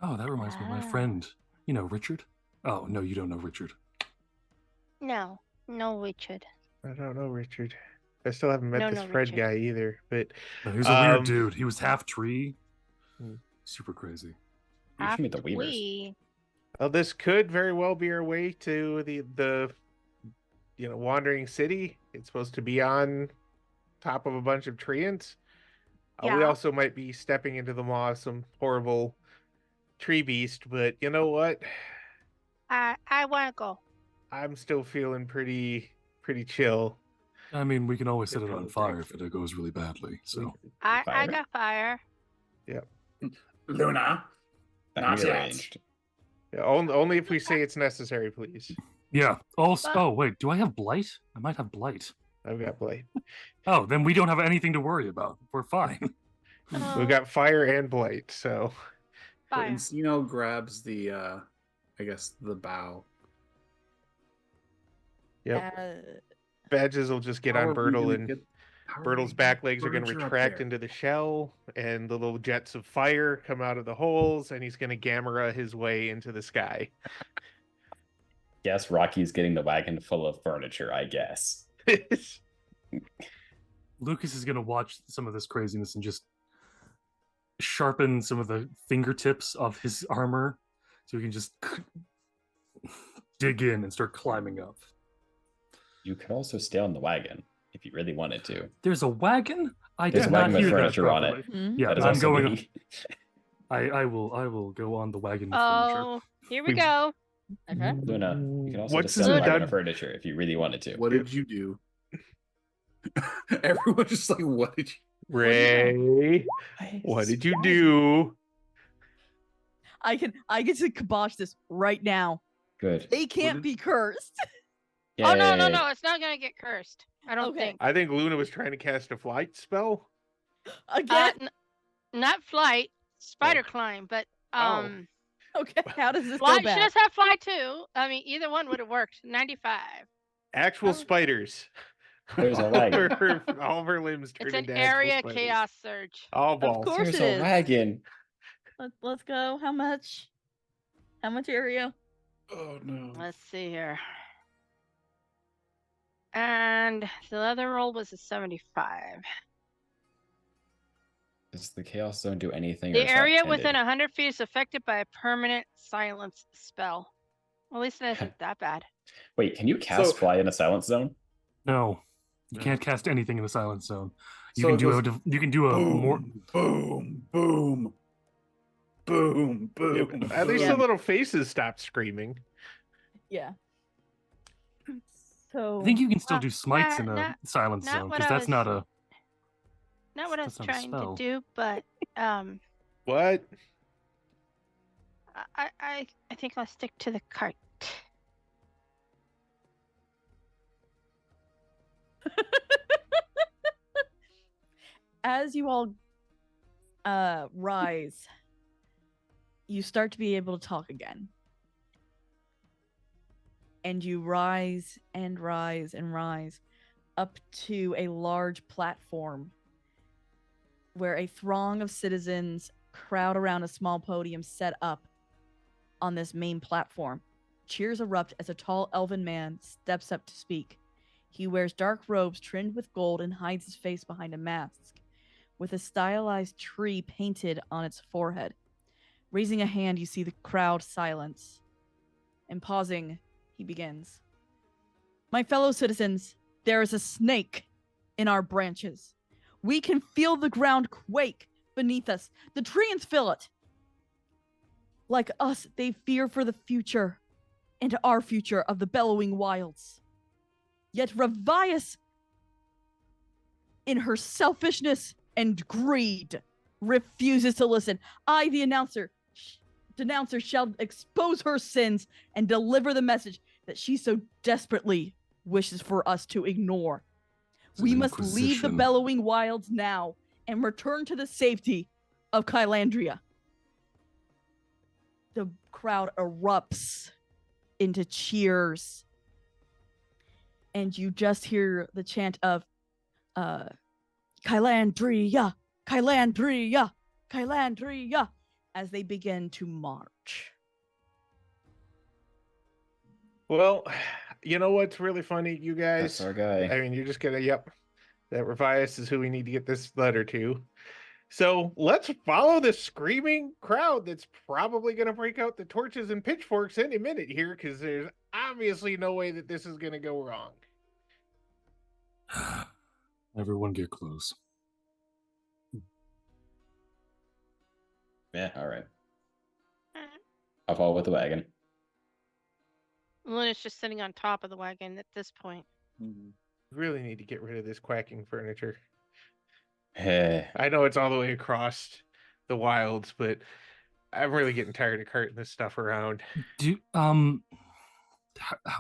E: Oh, that reminds me of my
B: Ah.
E: friend. You know Richard? Oh, no, you don't know Richard.
B: No, Richard.
F: I don't know, Richard. I still haven't met
B: No,
F: this
B: no,
F: Fred
B: Richard.
F: guy either. But
E: No, he was a weird
F: Um,
E: dude. He was half tree.
F: Hmm.
E: Super crazy.
C: You should meet the Weavers.
B: We.
F: well, this could very well be our way to the wandering city. It's supposed to be on top of a bunch of treants. We
B: Yeah.
F: also might be stepping into the maw of some horrible tree beast, but you know what?
B: I want to go.
F: I'm still feeling pretty chill.
E: I mean, we can always set it on
F: Control
E: fire
F: deck.
E: if it goes really badly. So
B: I
C: Fire?
B: got fire.
G: Luna,
C: That
G: Not
C: can be
G: yet.
C: arranged.
F: Yeah, only if we say it's necessary, please.
E: yeah. Also,
B: But-
E: oh wait, do I have blight? I might have blight.
F: I've got blight.
E: Oh, then we don't have anything to worry about. We're fine.
F: We've got fire and blight, so
B: Fire.
D: Encino grabs the, I guess, the bow.
F: yep. Badges will just get
D: How
F: on
D: are we
F: Bertle,
D: gonna
F: and
D: get- how are
F: Bertle's
D: we
F: back
D: gonna
F: legs are going to
D: furniture up
F: retract
D: there?
F: into the shell, and the little jets of fire come out of the holes, and he's going to Gamera his way into the sky.
C: Guess Rocky's getting the wagon full of furniture, I guess.
E: Lucas is gonna watch some of this craziness and just sharpen some of the fingertips of his armor so he can just dig in and start climbing up.
C: You could also stay on the wagon if you really wanted to.
E: There's a wagon? I
C: There's
E: did
C: a
E: not
C: wagon with
E: hear that
C: furniture on
E: properly.
C: it.
A: Mhm.
E: Yeah,
C: That is
E: I'm
C: also
E: going.
C: me.
E: I will go on the wagon with furniture.
B: Oh, here we
F: We-
B: go.
A: Okay.
C: Luna, you can also
F: What's
C: just stay on the
B: this
C: wagon
F: done?
C: of furniture if you really wanted to.
D: What did you do? Everyone's just like, what did you?
F: Ray, what did you do?
A: I get to kibosh this right now.
C: Good.
A: They can't
D: did-
A: be cursed.
B: Oh no,
C: Yay.
B: it's not gonna get cursed. I don't
A: Okay.
B: think.
F: I think Luna was trying to cast a flight spell.
A: Again.
B: Not flight, spider climb, but
F: Oh.
A: Okay. How does this
B: fly.
A: go
B: She
A: bad?
B: does have fly too. I mean, either one would have worked. 95.
F: Actual
A: Oh.
F: spiders.
C: There's a wagon.
F: All of her limbs
B: It's
F: turned
B: an
F: into actual
B: area
F: spiders.
B: chaos surge.
F: All balls.
A: course
C: There's
A: it
C: a
A: is.
C: wagon.
A: Let's go. How much? How much area?
D: Oh no.
B: Let's see here. And the other roll was a 75.
C: Does the chaos zone do anything? or
B: The
C: is that
B: area within
C: tended?
B: 100 feet is affected by a permanent silence spell. Well, at least it isn't that bad.
C: Wait, can you cast
D: So-
C: fly in a silence zone?
E: No, you
D: No.
E: can't cast anything in the silence zone. You
D: So
E: can
D: it
E: do
D: goes
E: you can do a more.
D: boom, boom, boom,
F: Yeah,
D: boom.
F: but at least
A: Yeah.
F: the little faces stopped screaming.
A: Yeah. So
E: I think you can still do smites
B: nah,
E: in a
B: not-
E: silence
B: not
E: zone
B: what
E: because
B: I
E: that's not
B: was-
E: a.
B: Not what I was
E: That's not a
B: trying to
E: spell.
B: do, but
F: What?
B: I think I'll stick to the cart.
A: as you all rise, you start to be able to talk again. And you rise and rise and rise up to a large platform where a throng of citizens crowd around a small podium set up on this main platform. Cheers erupt as a tall elven man steps up to speak. He wears dark robes trimmed with gold and hides his face behind a mask, with a stylized tree painted on its forehead. Raising a hand, you see the crowd silence. And pausing, he begins. My fellow citizens, there is a snake in our branches. We can feel the ground quake beneath us. The trees feel it. Like us, they fear for the future and our future of the bellowing wilds. Yet Revius, in her selfishness and greed, refuses to listen. I, the denouncer, shall expose her sins and deliver the message that she so desperately wishes for us to ignore. We must leave the bellowing wilds now and return to the safety of Kylandria. The crowd erupts into cheers. And you just hear the chant of Kylandria, Kylandria, Kylandria, as they begin to march.
F: Well, you know what's really funny, you guys?
C: That's our guy.
F: I mean, you're just gonna, yep, that Revius is who we need to get this letter to. So let's follow the screaming crowd that's probably gonna break out the torches and pitchforks any minute here, because there's obviously no way that this is gonna go wrong.
E: Everyone get close.
C: Yeah, all right.
B: Alright.
C: I'll follow with the wagon.
B: Luna's just sitting on top of the wagon at this point.
D: Mhm.
F: We really need to get rid of this quacking furniture.
C: Hey,
F: I know it's all the way across the wilds, but I'm really getting tired of carting this stuff around.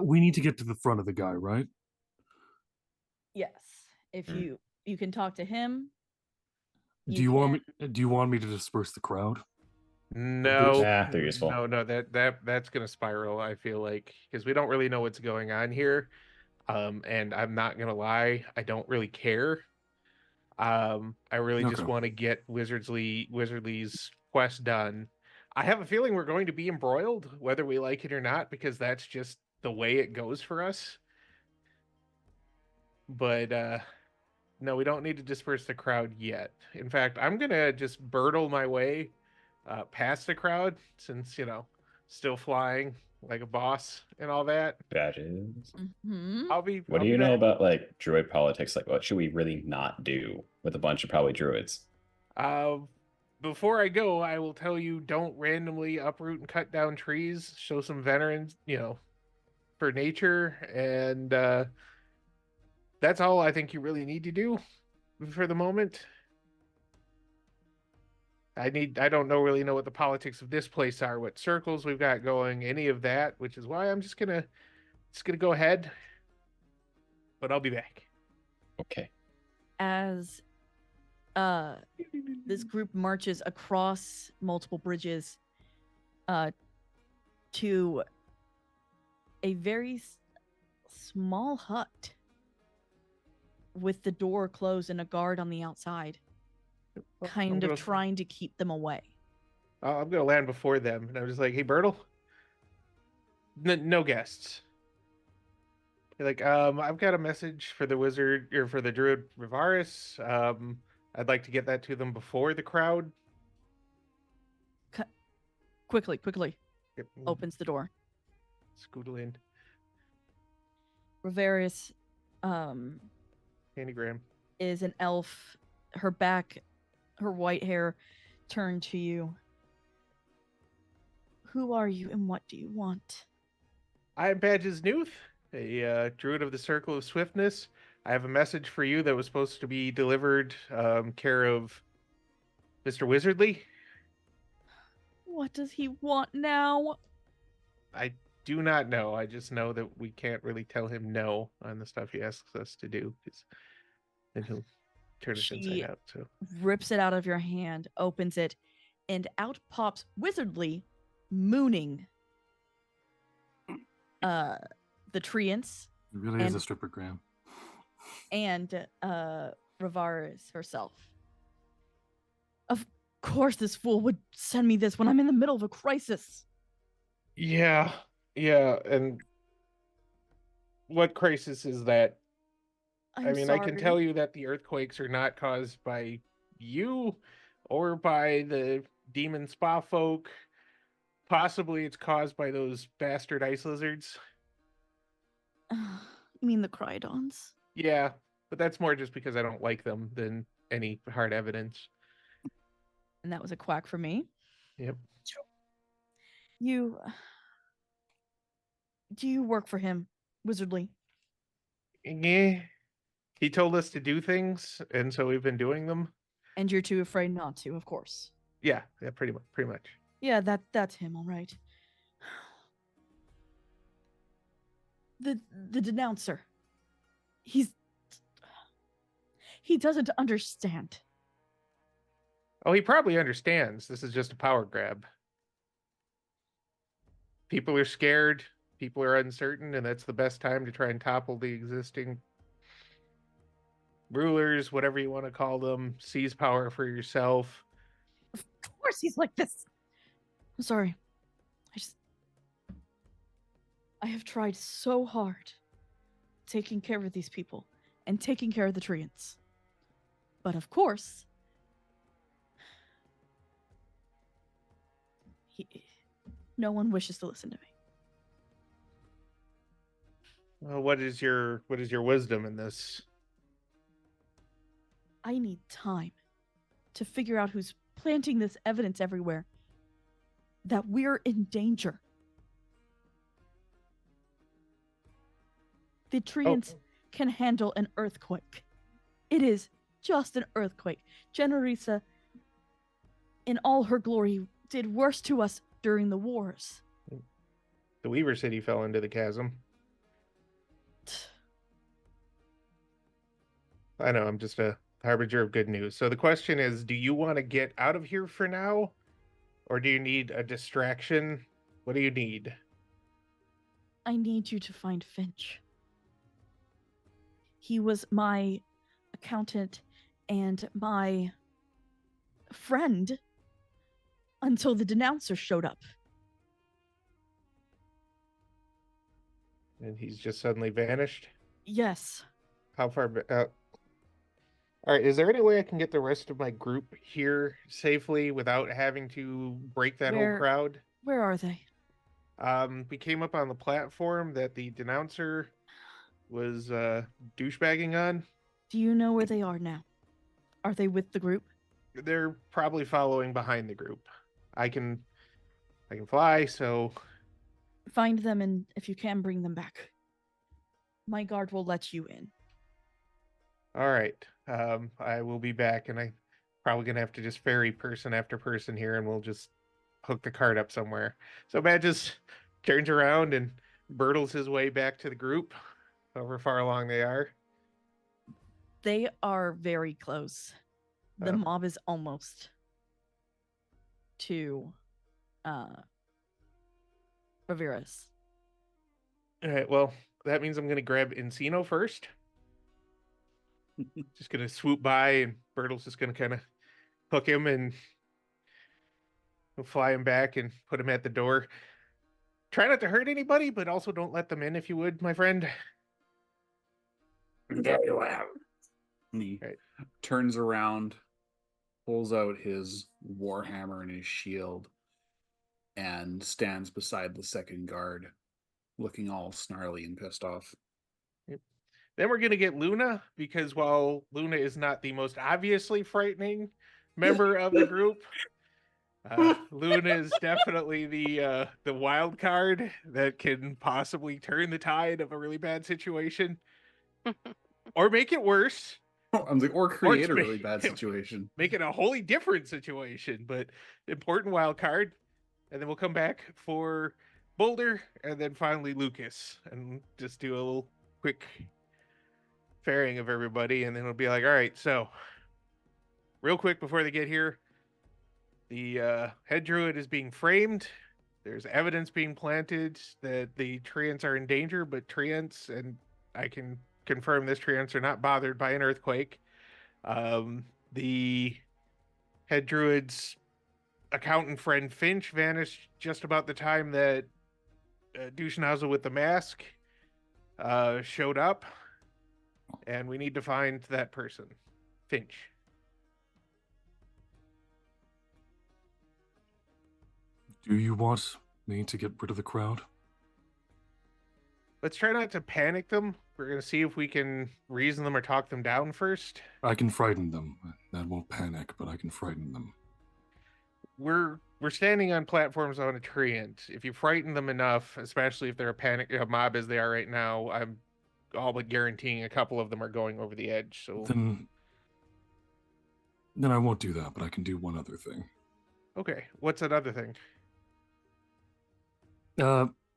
E: We need to get to the front of the guy, right?
A: Yes. If
C: Mm.
A: you can talk to him.
E: Do you want me to disperse the crowd?
F: No,
C: Nah, they're useful.
F: No, that's gonna spiral. I feel like because we don't really know what's going on here, and I'm not gonna lie, I don't really care. I really just
E: Okay.
F: want to get Wizardly's quest done. I have a feeling we're going to be embroiled, whether we like it or not, because that's just the way it goes for us. But No, we don't need to disperse the crowd yet. In fact, I'm gonna just birdle my way past the crowd since, still flying like a boss and all that.
C: Badges.
A: Hmm.
F: I'll be.
C: What
F: I'll
C: do
F: be
C: you know
F: back.
C: about like druid politics? Like, what should we really not do with a bunch of probably druids?
F: Uh, Before I go, I will tell you: don't randomly uproot and cut down trees. Show some veterans, for nature, and that's all I think you really need to do for the moment. I don't really know what the politics of this place are, what circles we've got going, any of that, which is why I'm just gonna go ahead. But I'll be back.
C: Okay.
A: As this group marches across multiple bridges to a very small hut with the door closed and a guard on the outside, kind of trying to keep them away.
F: I'm gonna land before them, and I'm just like, "Hey, Bertle, no guests." You're like, I've got a message for the wizard or for the druid Rivaris. I'd like to get that to them before the crowd.
A: Quickly
F: Yep.
A: opens the door.
F: Scootle in.
A: Rivarius
F: Candygram.
A: is an elf. Her white hair turned to you. Who are you and what do you want?
F: I'm Badges Newth, a druid of the Circle of Swiftness. I have a message for you that was supposed to be delivered care of Mr. Wizardly.
A: What does he want now?
F: I do not know. I just know that we can't really tell him no on the stuff he asks us to do, because then he'll turn us inside out. So
A: rips it out of your hand, opens it, and out pops Wizardly, mooning the treants.
E: It really is a stripper gram.
A: And Rivaris herself. Of course this fool would send me this when I'm in the middle of a crisis.
F: yeah, and what crisis is that? I mean,
A: sorry.
F: I can tell you that the earthquakes are not caused by you or by the demon spa folk. Possibly it's caused by those bastard ice lizards.
A: You mean the Crydons?
F: Yeah, but that's more just because I don't like them than any hard evidence.
A: And that was a quack for me.
F: Yep.
A: Do you work for him, Wizardly?
F: Yeah. He told us to do things, and so we've been doing them.
A: And you're too afraid not to, of course.
F: Yeah, pretty much.
A: Yeah, that's him, all right. The denouncer. He doesn't understand.
F: Oh, he probably understands. This is just a power grab. People are scared. People are uncertain, and that's the best time to try and topple the existing rulers, whatever you want to call them. Seize power for yourself.
A: Of course he's like this. I'm sorry. I have tried so hard taking care of these people and taking care of the treants. But of course, no one wishes to listen to me.
F: Well, what is your wisdom in this?
A: I need time to figure out who's planting this evidence everywhere that we're in danger. The treants can handle an earthquake. It is just an earthquake. Generisa, in all her glory, did worse to us during the wars.
F: The Weaver City fell into the chasm. I know, I'm just a harbinger of good news. So the question is, do you want to get out of here for now? Or do you need a distraction? What do you need?
A: I need you to find Finch. He was my accountant and my friend until the denouncer showed up.
F: And he's just suddenly vanished?
A: Yes.
F: How far? All right, is there any way I can get the rest of my group here safely without having to break that whole
A: Where-
F: crowd?
A: Where are they?
F: We came up on the platform that the denouncer was douchebagging on.
A: Do you know where they are now? Are they with the group?
F: They're probably following behind the group. I can fly, so
A: Find them, and if you can, bring them back. My guard will let you in.
F: all right. I will be back, and I'm probably gonna have to just ferry person after person here, and we'll just hook the cart up somewhere. So Matt just turns around and burtles his way back to the group, however far along they are.
A: They are very close. The
F: Oh.
A: mob is almost to Ravirez.
F: All right, well, that means I'm gonna grab Encino first. Just gonna swoop by, and Bertle's just gonna kind of hook him and we'll fly him back and put him at the door. Try not to hurt anybody, but also don't let them in if you would, my friend.
G: Very well.
D: And he
F: Right.
D: turns around, pulls out his warhammer and his shield, and stands beside the second guard, looking all snarly and pissed off.
F: Then we're gonna get Luna, because while Luna is not the most obviously frightening member of the group, Luna is definitely the wild card that can possibly turn the tide of a really bad situation, or make it worse.
D: I'm like, or create a
F: make-
D: really bad situation.
F: Make it a wholly different situation, but important wild card. And then we'll come back for Boulder, and then finally Lucas, and just do a little quick ferrying of everybody, and then it'll be like, all right, so real quick before they get here, the head druid is being framed. There's evidence being planted that the treants are in danger, but treants, and I can confirm this, treants are not bothered by an earthquake. The head druid's accountant friend Finch vanished just about the time that Duschnauzer with the mask showed up, and we need to find that person, Finch.
E: Do you want me to get rid of the crowd?
F: Let's try not to panic them. We're going to see if we can reason them or talk them down first.
E: I can frighten them. That won't panic, but I can frighten them.
F: We're standing on platforms on a treant. If you frighten them enough, especially if they're a mob as they are right now, I'm all but guaranteeing a couple of them are going over the edge. So
E: Then I won't do that, but I can do one other thing.
F: okay, what's another thing?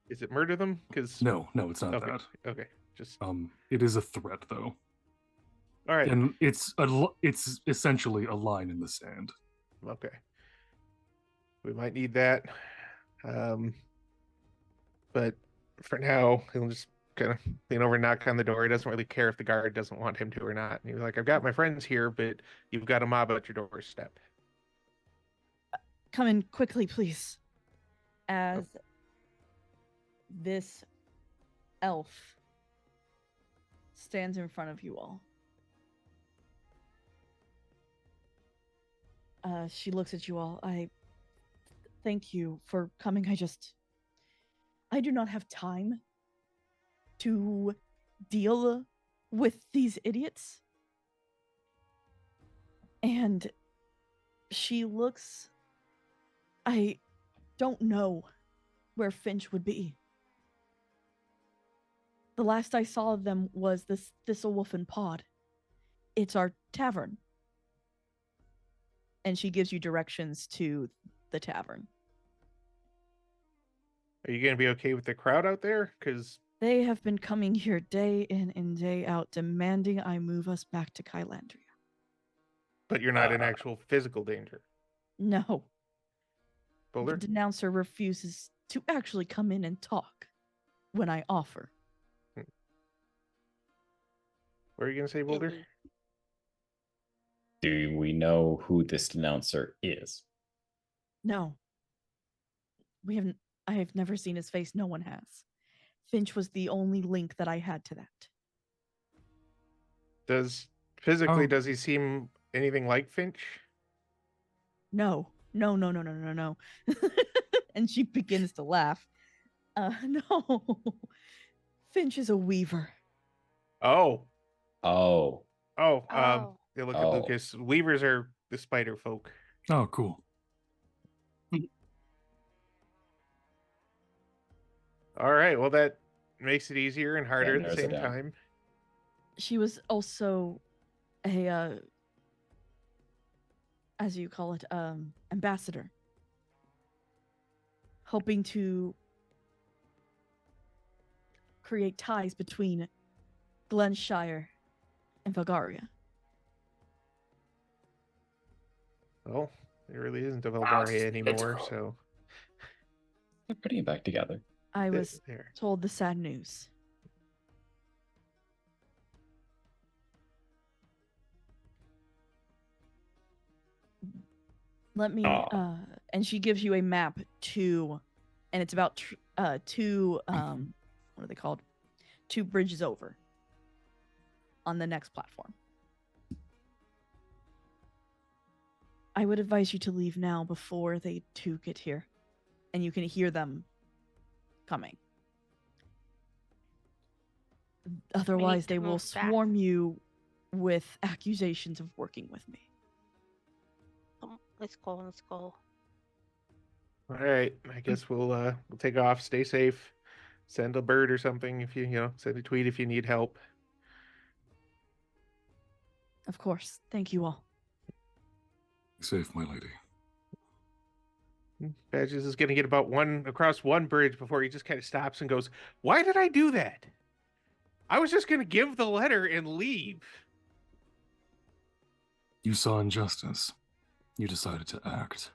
F: Is it murder them? Because
E: No, it's not
F: okay,
E: that.
F: okay, just
E: It is a threat though,
F: all right.
E: and it's essentially a line in the sand.
F: Okay, we might need that, but for now, he'll just kind of lean over and knock on the door. He doesn't really care if the guard doesn't want him to or not. And he's like, "I've got my friends here, but you've got a mob at your doorstep."
A: Come in quickly, please. As this elf stands in front of you all. She looks at you all. I thank you for coming. I do not have time to deal with these idiots. And she looks. I don't know where Finch would be. The last I saw of them was this Thistlewolf and Pod. It's our tavern. And she gives you directions to the tavern.
F: Are you gonna be okay with the crowd out there? Because
A: They have been coming here day in and day out, demanding I move us back to Kylandria.
F: but you're not in actual physical danger.
A: No,
F: Boulder,
A: the denouncer refuses to actually come in and talk when I offer.
F: what are you gonna say, Boulder?
C: Do we know who this denouncer is?
A: No. I have never seen his face. No one has. Finch was the only link that I had to that.
F: Does Physically,
E: Oh.
F: does he seem anything like Finch?
A: No. And she begins to laugh. No. Finch is a weaver.
F: Oh,
C: Oh.
F: oh.
B: Oh.
F: They look at
C: Oh.
F: Lucas. Weavers are the spider folk.
E: Oh, cool.
F: All right. Well, that makes it easier and harder at the
C: narrows it
F: same
C: down.
F: time.
A: She was also a as you call it, ambassador. Hoping to create ties between Glenshire and Valgaria.
F: Well, it really isn't a
G: Wow,
F: Valgaria anymore.
G: political.
F: So
C: They're putting it back together.
A: I was
F: there.
A: told the sad news. Let me
C: Aw.
A: and she gives you a map to, and it's about two what are they called? 2 bridges over on the next platform. I would advise you to leave now before they too get here, and you can hear them coming. Otherwise,
B: to
A: they will
B: move back.
A: swarm you with accusations of working with me.
B: Let's go. Let's go.
F: All right. I guess we'll take off. Stay safe. Send a bird or something if you send a tweet if you need help.
A: Of course. Thank you all.
E: Safe, my lady.
F: Badges is going to get about across one bridge before he just kind of stops and goes, "Why did I do that? I was just going to give the letter and leave."
E: You saw injustice. You decided to act.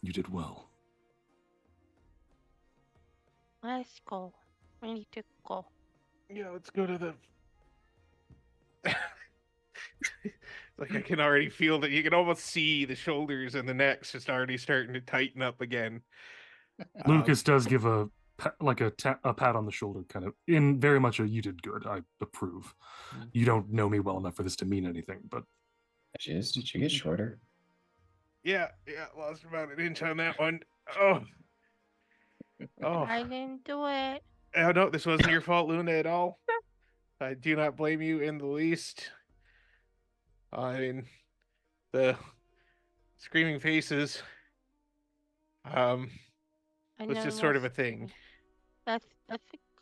E: You did well.
B: Let's go. We need to go.
F: Yeah, let's go to the. Like I can already feel that. You can almost see the shoulders and the necks just already starting to tighten up again.
E: Lucas does give a pat on the shoulder, kind of in very much a "you did good. I approve." You don't know me well enough for this to mean anything, but
C: Did you get shorter?
F: Yeah, lost about an inch on that one. Oh,
B: I didn't do it.
F: oh no, this wasn't your fault, Luna, at all. I do not blame you in the least. I mean, the screaming faces,
B: I
F: was
B: know
F: just sort of a
B: what's-
F: thing.
B: Let's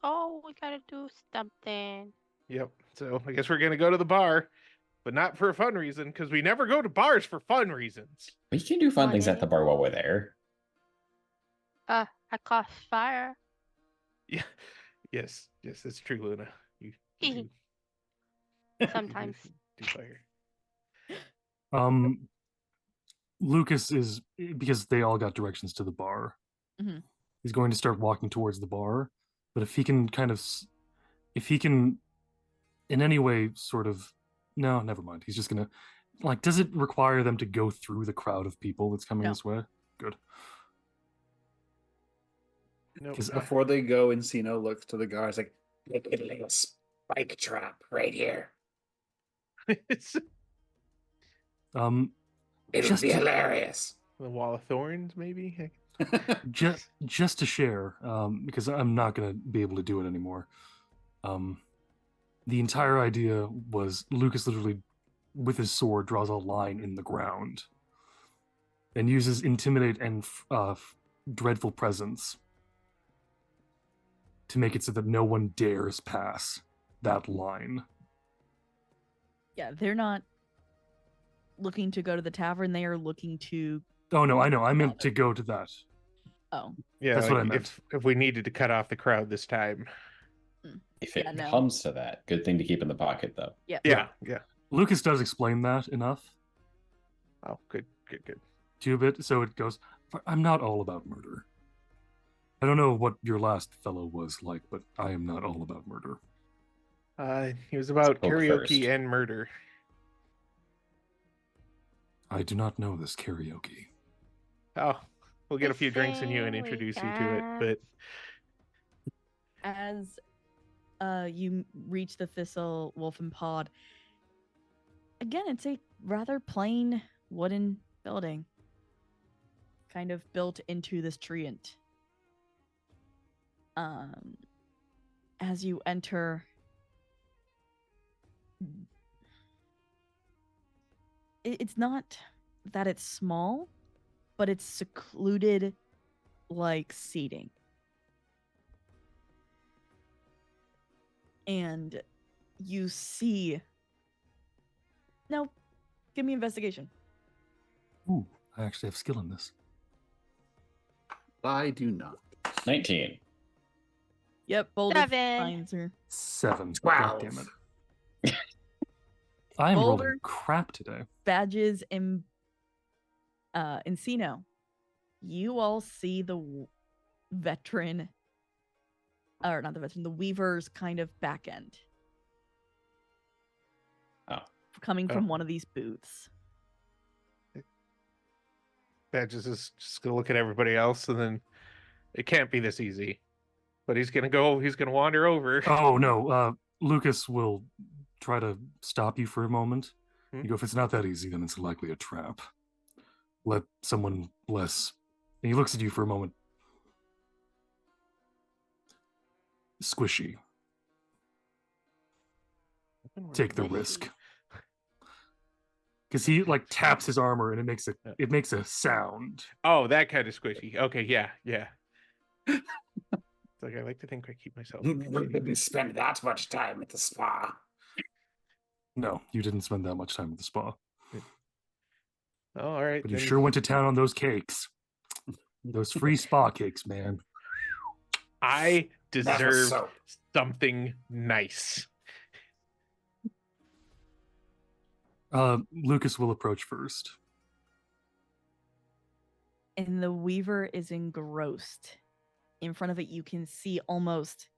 B: go. We gotta do something.
F: Yep. So I guess we're gonna go to the bar, but not for a fun reason, because we never go to bars for fun reasons.
C: We can do fun
B: Not
C: things at the bar while we're there.
B: I caught fire.
F: Yeah. Yes, that's true, Luna. You do.
B: Sometimes.
F: do fire.
E: Lucas is, because they all got directions to the bar.
A: Mhm.
E: He's going to start walking towards the bar, but if he can in any way sort of, no, never mind. He's just gonna, does it require them to go through the crowd of people that's coming
A: No.
E: this way? Good.
F: Nope.
E: 'Cause
D: Before they go, Encino looks to the guys like,
G: They could lay a spike trap right here.
F: It's
G: It would
E: Just
G: be
E: to-
G: hilarious.
F: the wall of thorns, maybe.
E: just to share, because I'm not going to be able to do it anymore. The entire idea was Lucas literally, with his sword, draws a line in the ground and uses intimidate and dreadful presence to make it so that no one dares pass that line.
A: Yeah, they're not looking to go to the tavern. They are looking to.
E: Oh no, I know. I meant to go to that.
A: Oh,
F: Yeah,
E: That's what I meant.
F: If we needed to cut off the crowd this time.
C: If it
A: Yeah, no.
C: comes to that, good thing to keep in the pocket, though.
F: Yeah.
E: Lucas does explain that enough
F: Oh, good.
E: to a bit, so it goes, I'm not all about murder. I don't know what your last fellow was like, but I am not all about murder.
F: He was about
C: Spoke
F: karaoke
C: first.
F: and murder.
E: I do not know this karaoke.
F: Oh, we'll get a
B: The
F: few drinks in you and
B: same
F: introduce you
B: we
F: to it. But
A: as you reach the Thistle Wolfen Pod, again, it's a rather plain wooden building, kind of built into this treant. As you enter, it's not that it's small, but it's secluded like seating. And you see. No, give me investigation.
E: Ooh, I actually have skill in this.
D: I do not.
C: 19.
A: Yep, Boulder
B: 7.
A: finds her.
E: 7.
G: 12.
E: God damn it. I am
A: Boulder.
E: rolling crap today.
A: Badges and Encino. You all see the veteran, or not the veteran, the Weaver's kind of back end.
C: Oh.
A: Coming from one of these booths.
F: Badges is just gonna look at everybody else, and then it can't be this easy. But he's gonna wander over.
E: Oh, no. Lucas will try to stop you for a moment. You go, if it's not that easy, then it's likely a trap. Let someone less. And he looks at you for a moment. Squishy. Take the risk. Because he like taps his armor and it makes a sound.
F: Oh, that kind of squishy. Okay, yeah. It's like I like to think I keep myself.
G: We didn't spend that much time at the spa.
E: No, you didn't spend that much time at the spa.
F: Oh, all right.
E: But you sure went to town on those cakes. Those free spa cakes, man.
F: I deserve
G: so.
F: something nice.
E: Lucas will approach first.
A: And the Weaver is engrossed. In front of it, you can see almost.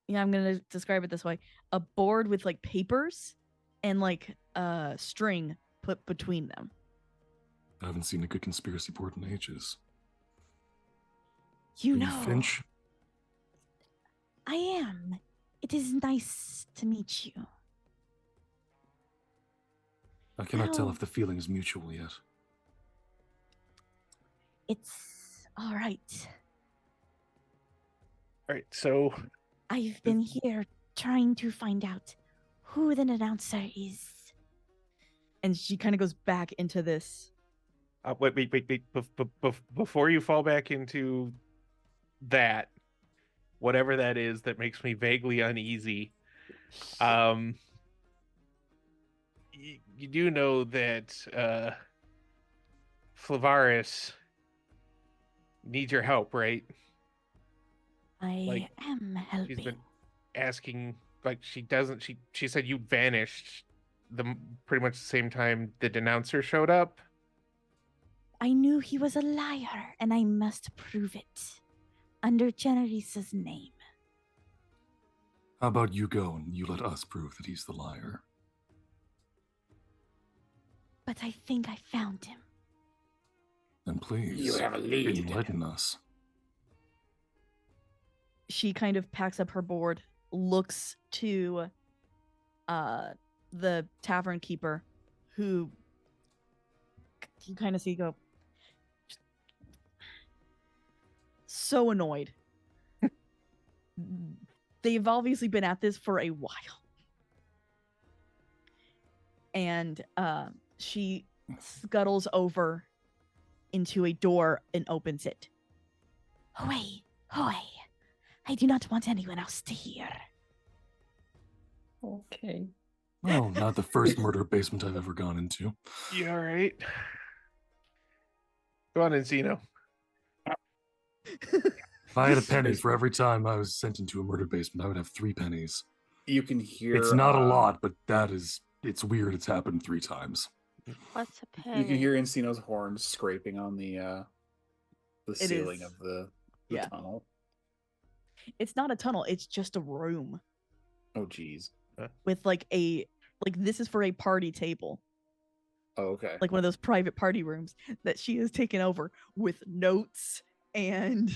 A: Yeah, I'm going to describe it this way. A board with like papers and like string put between them.
E: I haven't seen a good conspiracy board in ages.
H: You
E: Are
H: know,
E: you Finch?
H: I am. It is nice to meet you.
E: I cannot tell
H: Now-
E: if the feeling is mutual yet.
H: It's all right.
F: All right, so
H: I've been here trying to find out who the announcer is.
A: And she kind of goes back into this.
F: wait. Before you fall back into that, whatever that is that makes me vaguely uneasy, you do know that Flavaris needs your help, right?
H: I am helping.
F: She's been asking, like she said you vanished pretty much the same time the denouncer showed up.
H: I knew he was a liar, and I must prove it. Under Generis's name.
E: How about you go and you let us prove that he's the liar?
H: But I think I found him.
E: Then please,
G: You have a lead.
E: enlighten us.
A: She kind of packs up her board, looks to the tavern keeper, who you kind of see go so annoyed. They've obviously been at this for a while. And she scuttles over into a door and opens it.
H: Away, away. I do not want anyone else to hear.
C: Okay.
E: Well, not the first murder basement I've ever gone into.
F: You all right? Go on, Encino.
E: If I had a penny for every time I was sent into a murder basement, I would have 3 pennies.
D: You can hear.
E: It's not a lot, but it's weird. It's happened 3 times.
B: What's a penny?
D: You can hear Encino's horns scraping on the ceiling
A: is.
D: of the
A: Yeah.
D: tunnel.
A: It's not a tunnel, it's just a room
D: Oh, geez.
A: with this is for a party table.
D: Oh, okay.
A: Like one of those private party rooms that she has taken over with notes and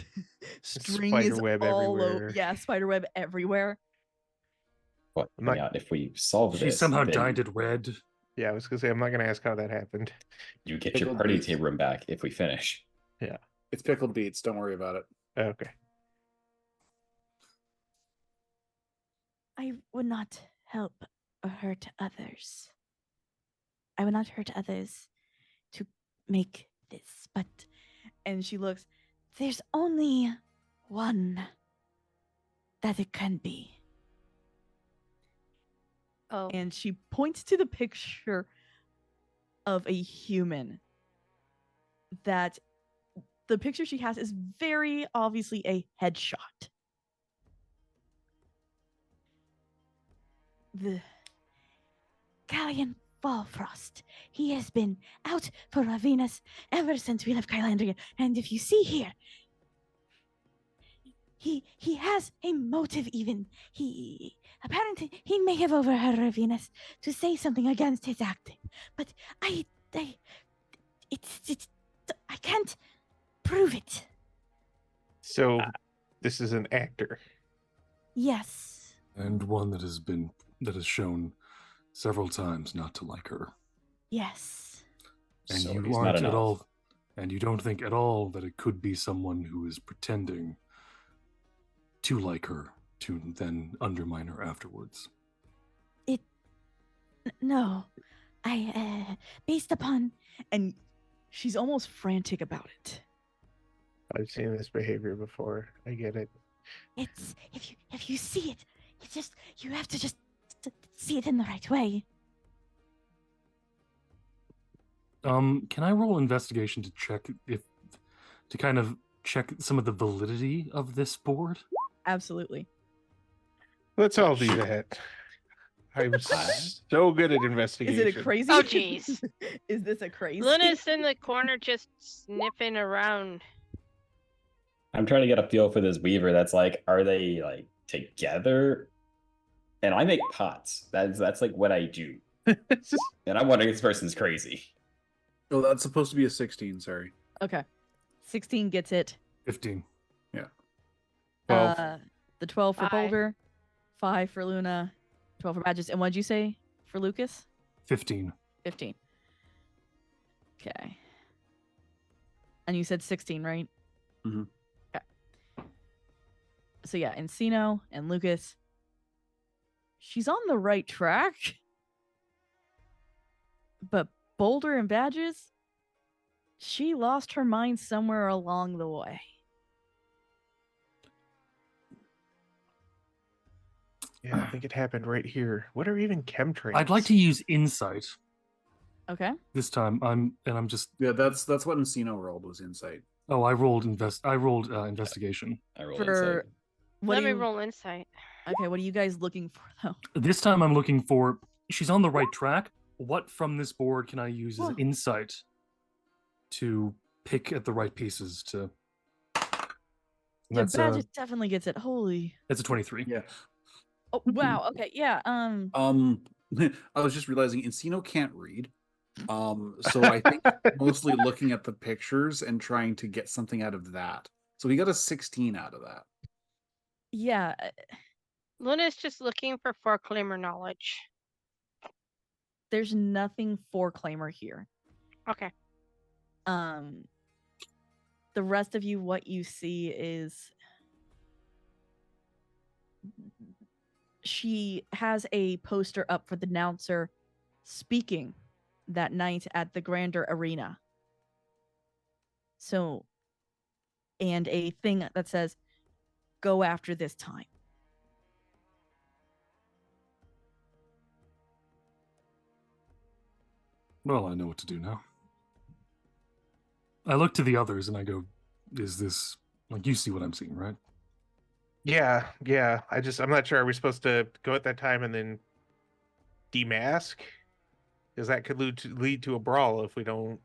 A: string is
F: Spiderweb
A: all
F: everywhere.
A: Yeah, spiderweb everywhere.
C: But
F: I'm not-
C: yeah, if we solve
E: She
C: this,
E: somehow
C: then
E: dyed it red.
F: Yeah, I was gonna say I'm not gonna ask how that happened.
C: you get your
D: Pickled
C: party
D: beets.
C: room back if we finish.
D: It's pickled beets. Don't worry about it.
F: Okay.
H: I would not help or hurt others. I would not hurt others to make this, but
A: And she looks,
H: there's only one that it can be.
B: Oh,
A: and she points to the picture of a human. That the picture she has is very obviously a headshot.
H: The Galleon Fallfrost. He has been out for Ravenus ever since we left Kylandria. And if you see here, he has a motive even. He apparently he may have overheard Ravenus to say something against his acting. But it's I can't prove it.
F: So this is an actor.
H: Yes.
E: And one that has shown several times not to like her.
H: Yes.
E: And
C: So
E: you
C: he's not
E: aren't at
C: enough.
E: all, and you don't think at all that it could be someone who is pretending to like her to then undermine her afterwards.
H: No. I based upon
A: And she's almost frantic about it.
F: I've seen this behavior before. I get it.
H: it's if you see it, you have to just see it in the right way.
E: Can I roll investigation to kind of check some of the validity of this board?
A: Absolutely.
F: Let's all do that. I'm so good at
A: Is
F: investigation.
A: it a crazy?
B: Oh, jeez.
A: Is this a crazy?
B: Luna's in the corner just sniffing around.
C: I'm trying to get a feel for this weaver. That's like, are they like together? And I make pots. That's like what I do.
F: It's just-
C: And I'm wondering if this person's crazy.
D: Oh, that's supposed to be a 16. Sorry.
A: Okay. 16 gets it.
E: 15.
F: 12.
A: The 12 for
B: 5.
A: Boulder, 5 for Luna, 12 for Badges. And what'd you say for Lucas?
E: 15.
A: 15. Okay. And you said 16, right?
D: Mhm.
A: Okay. So yeah, Encino and Lucas. She's on the right track. But Boulder and Badges, she lost her mind somewhere along the way.
F: Yeah, I think it happened right here. What are even chemtrails?
E: I'd like to use insight
A: Okay.
E: this time. I'm just
D: Yeah, that's what Encino rolled was insight.
E: I rolled investigation.
C: I roll
A: For
C: insight.
A: what
B: Let
A: do
B: me
A: you-
B: roll insight.
A: Okay, what are you guys looking for though?
E: This time I'm looking for she's on the right track. What from this board can I use as
A: Whoa.
E: insight to pick at the right pieces to
A: Yeah,
E: that's
A: Badges definitely gets it. Holy.
E: a 23.
D: Yeah.
A: Oh wow. Okay. Yeah.
D: I was just realizing Encino can't read. So I think mostly looking at the pictures and trying to get something out of that. So we got a 16 out of that.
A: Yeah.
B: Luna's just looking for foreclaimer knowledge.
A: There's nothing for Claimer here.
B: Okay.
A: The rest of you, what you see is she has a poster up for the announcer speaking that night at the Grander Arena. So, and a thing that says, "Go after this time."
E: Well, I know what to do now. I look to the others and I go, is this like you see what I'm seeing, right?
F: Yeah. I'm not sure. Are we supposed to go at that time and then demask? Because that could lead to a brawl if we don't.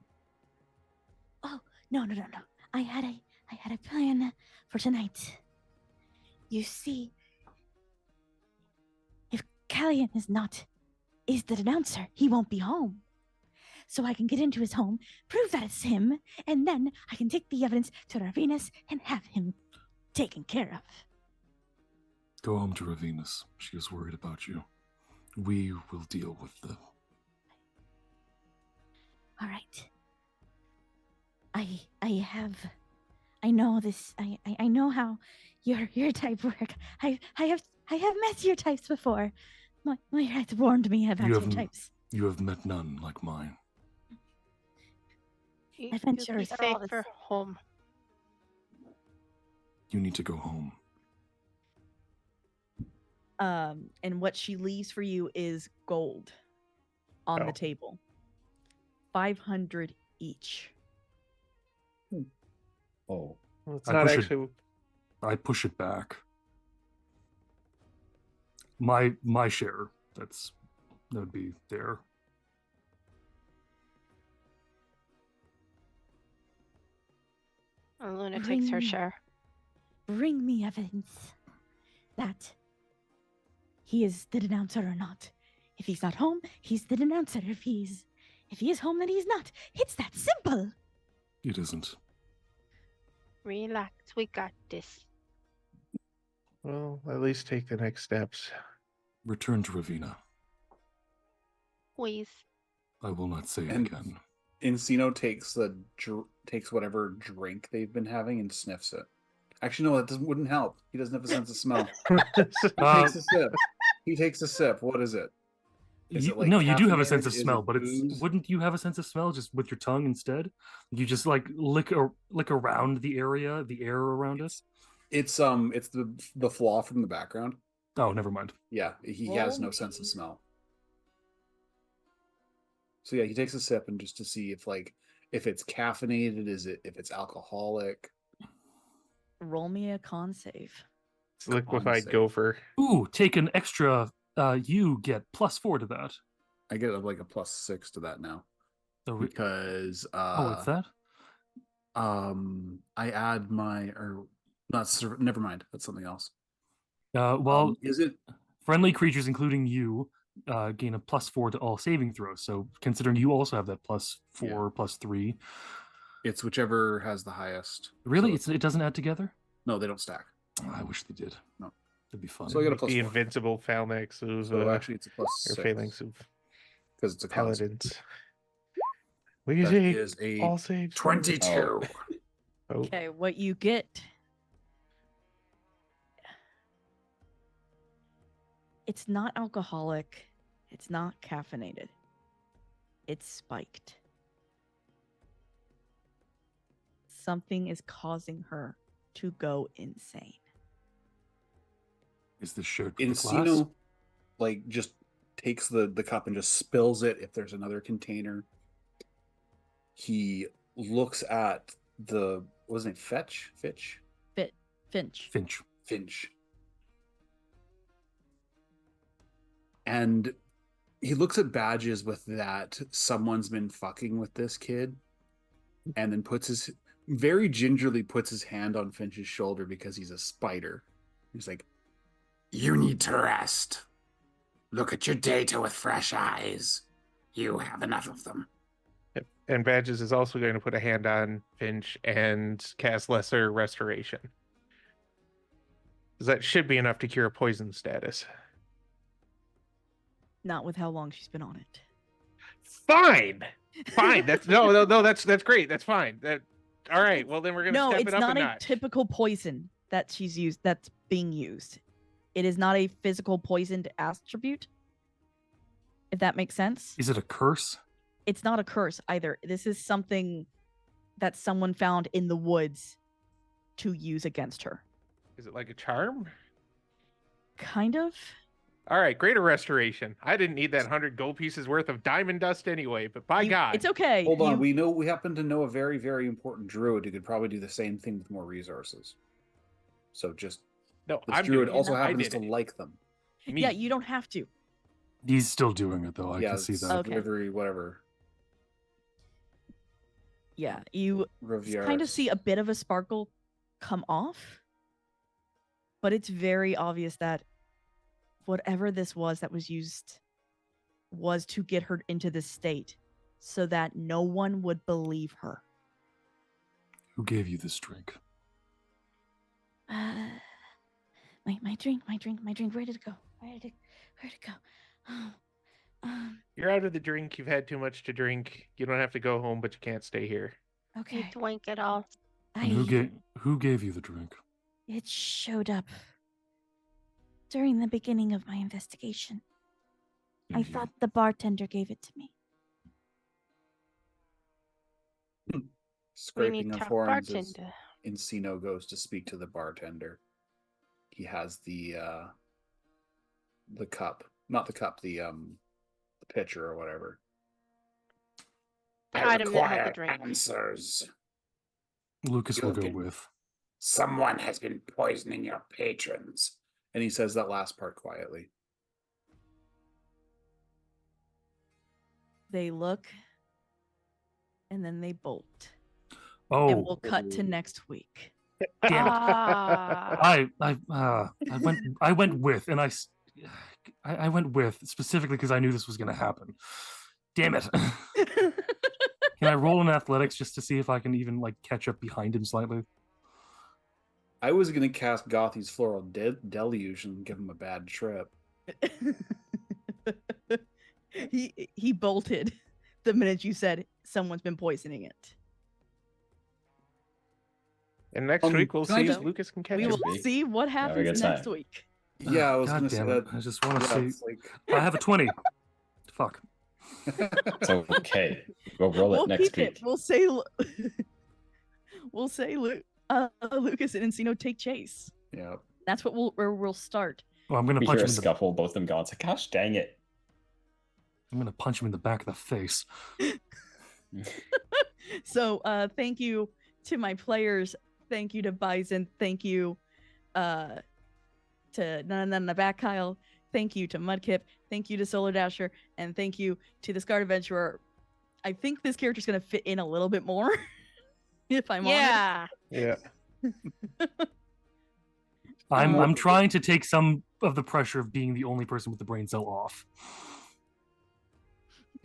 H: No. I had a plan for tonight. You see, if Callian is the announcer, he won't be home. So I can get into his home, prove that it's him, and then I can take the evidence to Ravenus and have him taken care of.
E: Go home to Ravenus. She is worried about you. We will deal with the...
H: All right. I know this. I know how your type work. I have met your types before. My rat warned me about your types.
E: You have met none like mine.
B: You be
H: Adventurers are all
B: safer home.
E: You need to go home.
A: And what she leaves for you is gold on the
F: Oh.
A: table. 500 each.
D: Oh,
F: Well, it's
E: I
F: not
E: push it-
F: actually.
E: I push it back. My share. That would be there.
B: And Luna takes her
H: Ring.
B: share.
H: Bring me evidence that he is the denouncer or not. If he's not home, he's the denouncer. If he is home, then he's not. It's that simple.
E: It isn't.
B: Relax, we got this.
F: Well, at least take the next steps.
E: Return to Ravina.
B: Please.
E: I will not say it
D: And-
E: again.
D: Encino takes whatever drink they've been having and sniffs it. Actually, no, that wouldn't help. He doesn't have a sense of smell. He takes a sip. He takes a sip. What is it? Is it like
E: No, you do have a
D: caffeinated?
E: sense of
D: Is it
E: smell, but
D: booze?
E: wouldn't you have a sense of smell just with your tongue instead? You just like lick around the area, the air around us.
D: It's the flaw from the background.
E: Oh, never mind.
D: Yeah, he has no sense of smell. So yeah, he takes a sip and just to see if it's caffeinated, if it's alcoholic.
A: Roll me a con save.
F: It's liquefied
D: save.
F: gopher.
E: Ooh, take an extra. You get +4 to that.
D: I get like a +6 to that now because
E: oh, what's that?
D: I add my or not. Never mind. That's something else.
E: Well,
D: Is it?
E: friendly creatures, including you, gain a +4 to all saving throws. So, considering you also have that +4, +3,
D: It's whichever has the highest.
E: really,
D: So
E: it doesn't add together.
D: no, they don't stack.
E: Oh, I wish they did.
D: No.
E: That'd be fun.
D: So I get a
F: Like the
D: +4.
F: invincible phalanx of
D: So actually, it's a
F: or
D: +6
F: phalanx of
D: because it's a con save.
F: paladins. We
D: That
F: say
D: is a
F: all saves.
G: 22.
F: Oh,
A: Okay, what you get. It's not alcoholic. It's not caffeinated. It's spiked. Something is causing her to go insane.
E: Is this shared with the class?
D: Encino just takes the cup and just spills it if there's another container. He looks at the what was it, Finch?
E: Finch.
D: And he looks at badges with that someone's been fucking with this kid, and then very gingerly puts his hand on Finch's shoulder because he's a spider. He's like,
G: You need to rest. Look at your data with fresh eyes. You have enough of them.
F: and Badges is also going to put a hand on Finch and cast Lesser Restoration. 'Cause that should be enough to cure poison status.
A: Not with how long she's been on it.
F: Fine. That's no. That's great. That's fine. All right. Well, then we're gonna
A: No,
F: step
A: it's
F: it up
A: not
F: a
A: a
F: notch.
A: typical poison that she's used. That's being used. It is not a physical poisoned attribute. If that makes sense.
E: Is it a curse?
A: It's not a curse either. This is something that someone found in the woods to use against her.
F: Is it like a charm?
A: Kind of.
F: All right, greater restoration. I didn't need that 100 gold pieces worth of diamond dust anyway, but by God.
A: It's okay.
D: hold on, we happen to know a very, very important druid who could probably do the same thing with more resources. So just
F: No,
D: this
F: I'm
D: druid
F: doing it.
D: also
F: I
D: happens
F: did
D: to
F: it.
D: like them.
F: Me.
A: Yeah, you don't have to.
E: He's still doing it though. I
D: yeah,
E: can see
D: it's
E: that.
A: Okay.
D: Delivery, whatever.
A: Yeah, you kind of
D: Riviera's.
A: see a bit of a sparkle come off, but it's very obvious that whatever this was that was used was to get her into this state so that no one would believe her.
E: Who gave you this drink?
H: My Wait, my drink. Where did it go? Where'd it go? Oh,
F: You're out of the drink. You've had too much to drink. You don't have to go home, but you can't stay here.
B: You
H: okay.
B: dwank it all.
E: And who gave you the drink?
H: It showed up during the beginning of my investigation. I
E: And you-
H: thought the bartender gave it to me.
B: We
D: Scraping
B: need
D: of
B: top
D: horns as
B: bartender.
D: Encino goes to speak to the bartender. He has the cup, not the cup, the pitcher or whatever.
B: The
G: I
B: item that held the
G: require
B: drink.
G: answers.
E: Lucas will go
G: Logan.
E: with.
G: Someone has been poisoning your patrons.
D: And he says that last part quietly.
A: They look, and then they bolt.
E: Oh,
A: And we'll cut to next week.
E: damn it!
B: Ah.
E: I went with, and I went with specifically because I knew this was going to happen. Damn it! Can I roll in athletics just to see if I can even like catch up behind him slightly?
D: I was gonna cast Gothi's Floral Deluge and give him a bad trip.
A: he bolted the minute you said someone's been poisoning it.
F: And next week we'll
D: can I
F: see
D: just-
F: if Lucas can catch
A: We
F: him.
A: will
C: be.
A: see what
C: Have a
A: happens
C: good
A: next
C: time.
A: week.
D: Yeah, I was
E: God
D: gonna say
E: damn
D: that.
E: it! I just want to
D: Yeah,
E: see.
D: it's like
E: I have a 20. Fuck.
C: It's okay. We'll roll it
A: We'll
C: next
A: keep
C: week.
A: it. We'll say Lucas and Encino take chase.
D: yeah.
A: That's what we'll start.
E: Well, I'm gonna
C: We
E: punch
C: hear
E: him
C: a
E: in the.
C: scuffle, both of them gone. It's like, gosh dang it.
E: I'm gonna punch him in the back of the face.
A: So thank you to my players. Thank you to Bison. Thank you to None in the Back Kyle. Thank you to Mudkip. Thank you to Solar Dasher. And thank you to the Scarred Adventurer. I think this character's going to fit in a little bit more, if I'm honest.
B: Yeah.
F: Yeah.
E: I'm trying to take some of the pressure of being the only person with the brain cell off.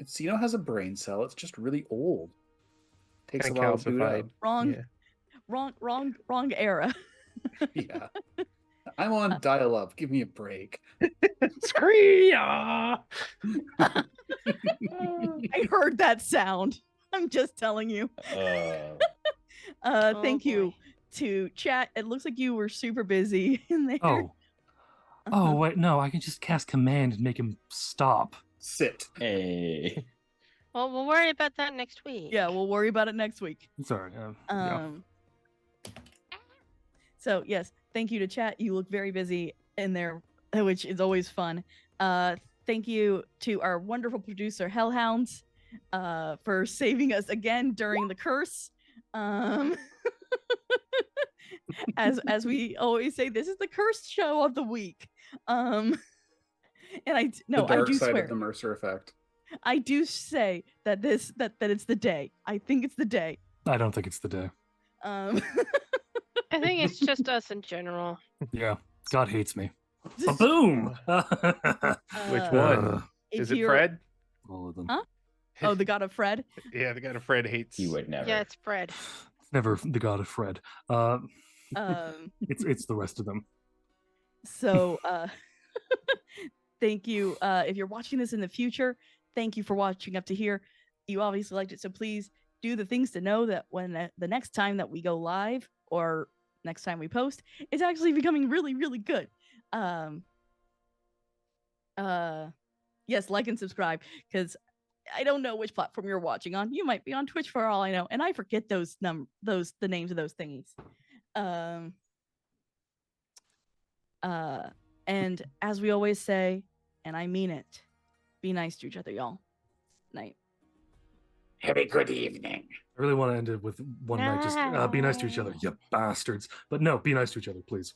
D: Encino has a brain cell. It's just really old. Takes
F: Kinda
D: a while to boot
F: calcified.
D: up.
A: Wrong,
F: Yeah.
A: wrong era.
D: Yeah. I'm on dial-up. Give me a break.
F: Scream!
A: I heard that sound. I'm just telling you.
C: Uh,
A: Thank you
B: boy.
A: to chat. It looks like you were super busy in there.
E: Oh. Oh wait, no! I can just cast command and make him stop.
D: Sit.
C: hey.
B: Well, we'll worry about that next week.
A: Yeah, we'll worry about it next week.
E: Sorry. Yeah.
A: So yes, thank you to chat. You look very busy in there, which is always fun. Thank you to our wonderful producer Hellhounds for saving us again during the curse. As we always say, this is the cursed show of the week. And I
D: The dark
A: do
D: side
A: swear,
D: of the Mercer effect.
A: I do say that that it's the day. I think it's the day.
E: I don't think it's the day.
B: I think it's just us in general.
E: Yeah. God hates me. Boom.
F: Which
A: Uh,
F: one?
A: if
F: Is it
A: you're-
F: Fred?
E: All of them.
A: Huh? Oh, the god of Fred.
F: Yeah, the guy that Fred hates.
C: He would never.
B: Yeah, it's Fred.
E: It's never the god of Fred. It's the rest of them.
A: So thank you. If you're watching this in the future, thank you for watching up to here. You obviously liked it, so please do the things to know that when the next time that we go live or next time we post, it's actually becoming really, really good. Yes, like and subscribe, because I don't know which platform you're watching on. You might be on Twitch for all I know, and I forget the names of those thingies. And as we always say, and I mean it, be nice to each other, y'all. Night.
G: Have a good evening.
E: I really want to end it with one night. Just be nice to each other, you bastards. But no, be nice to each other, please.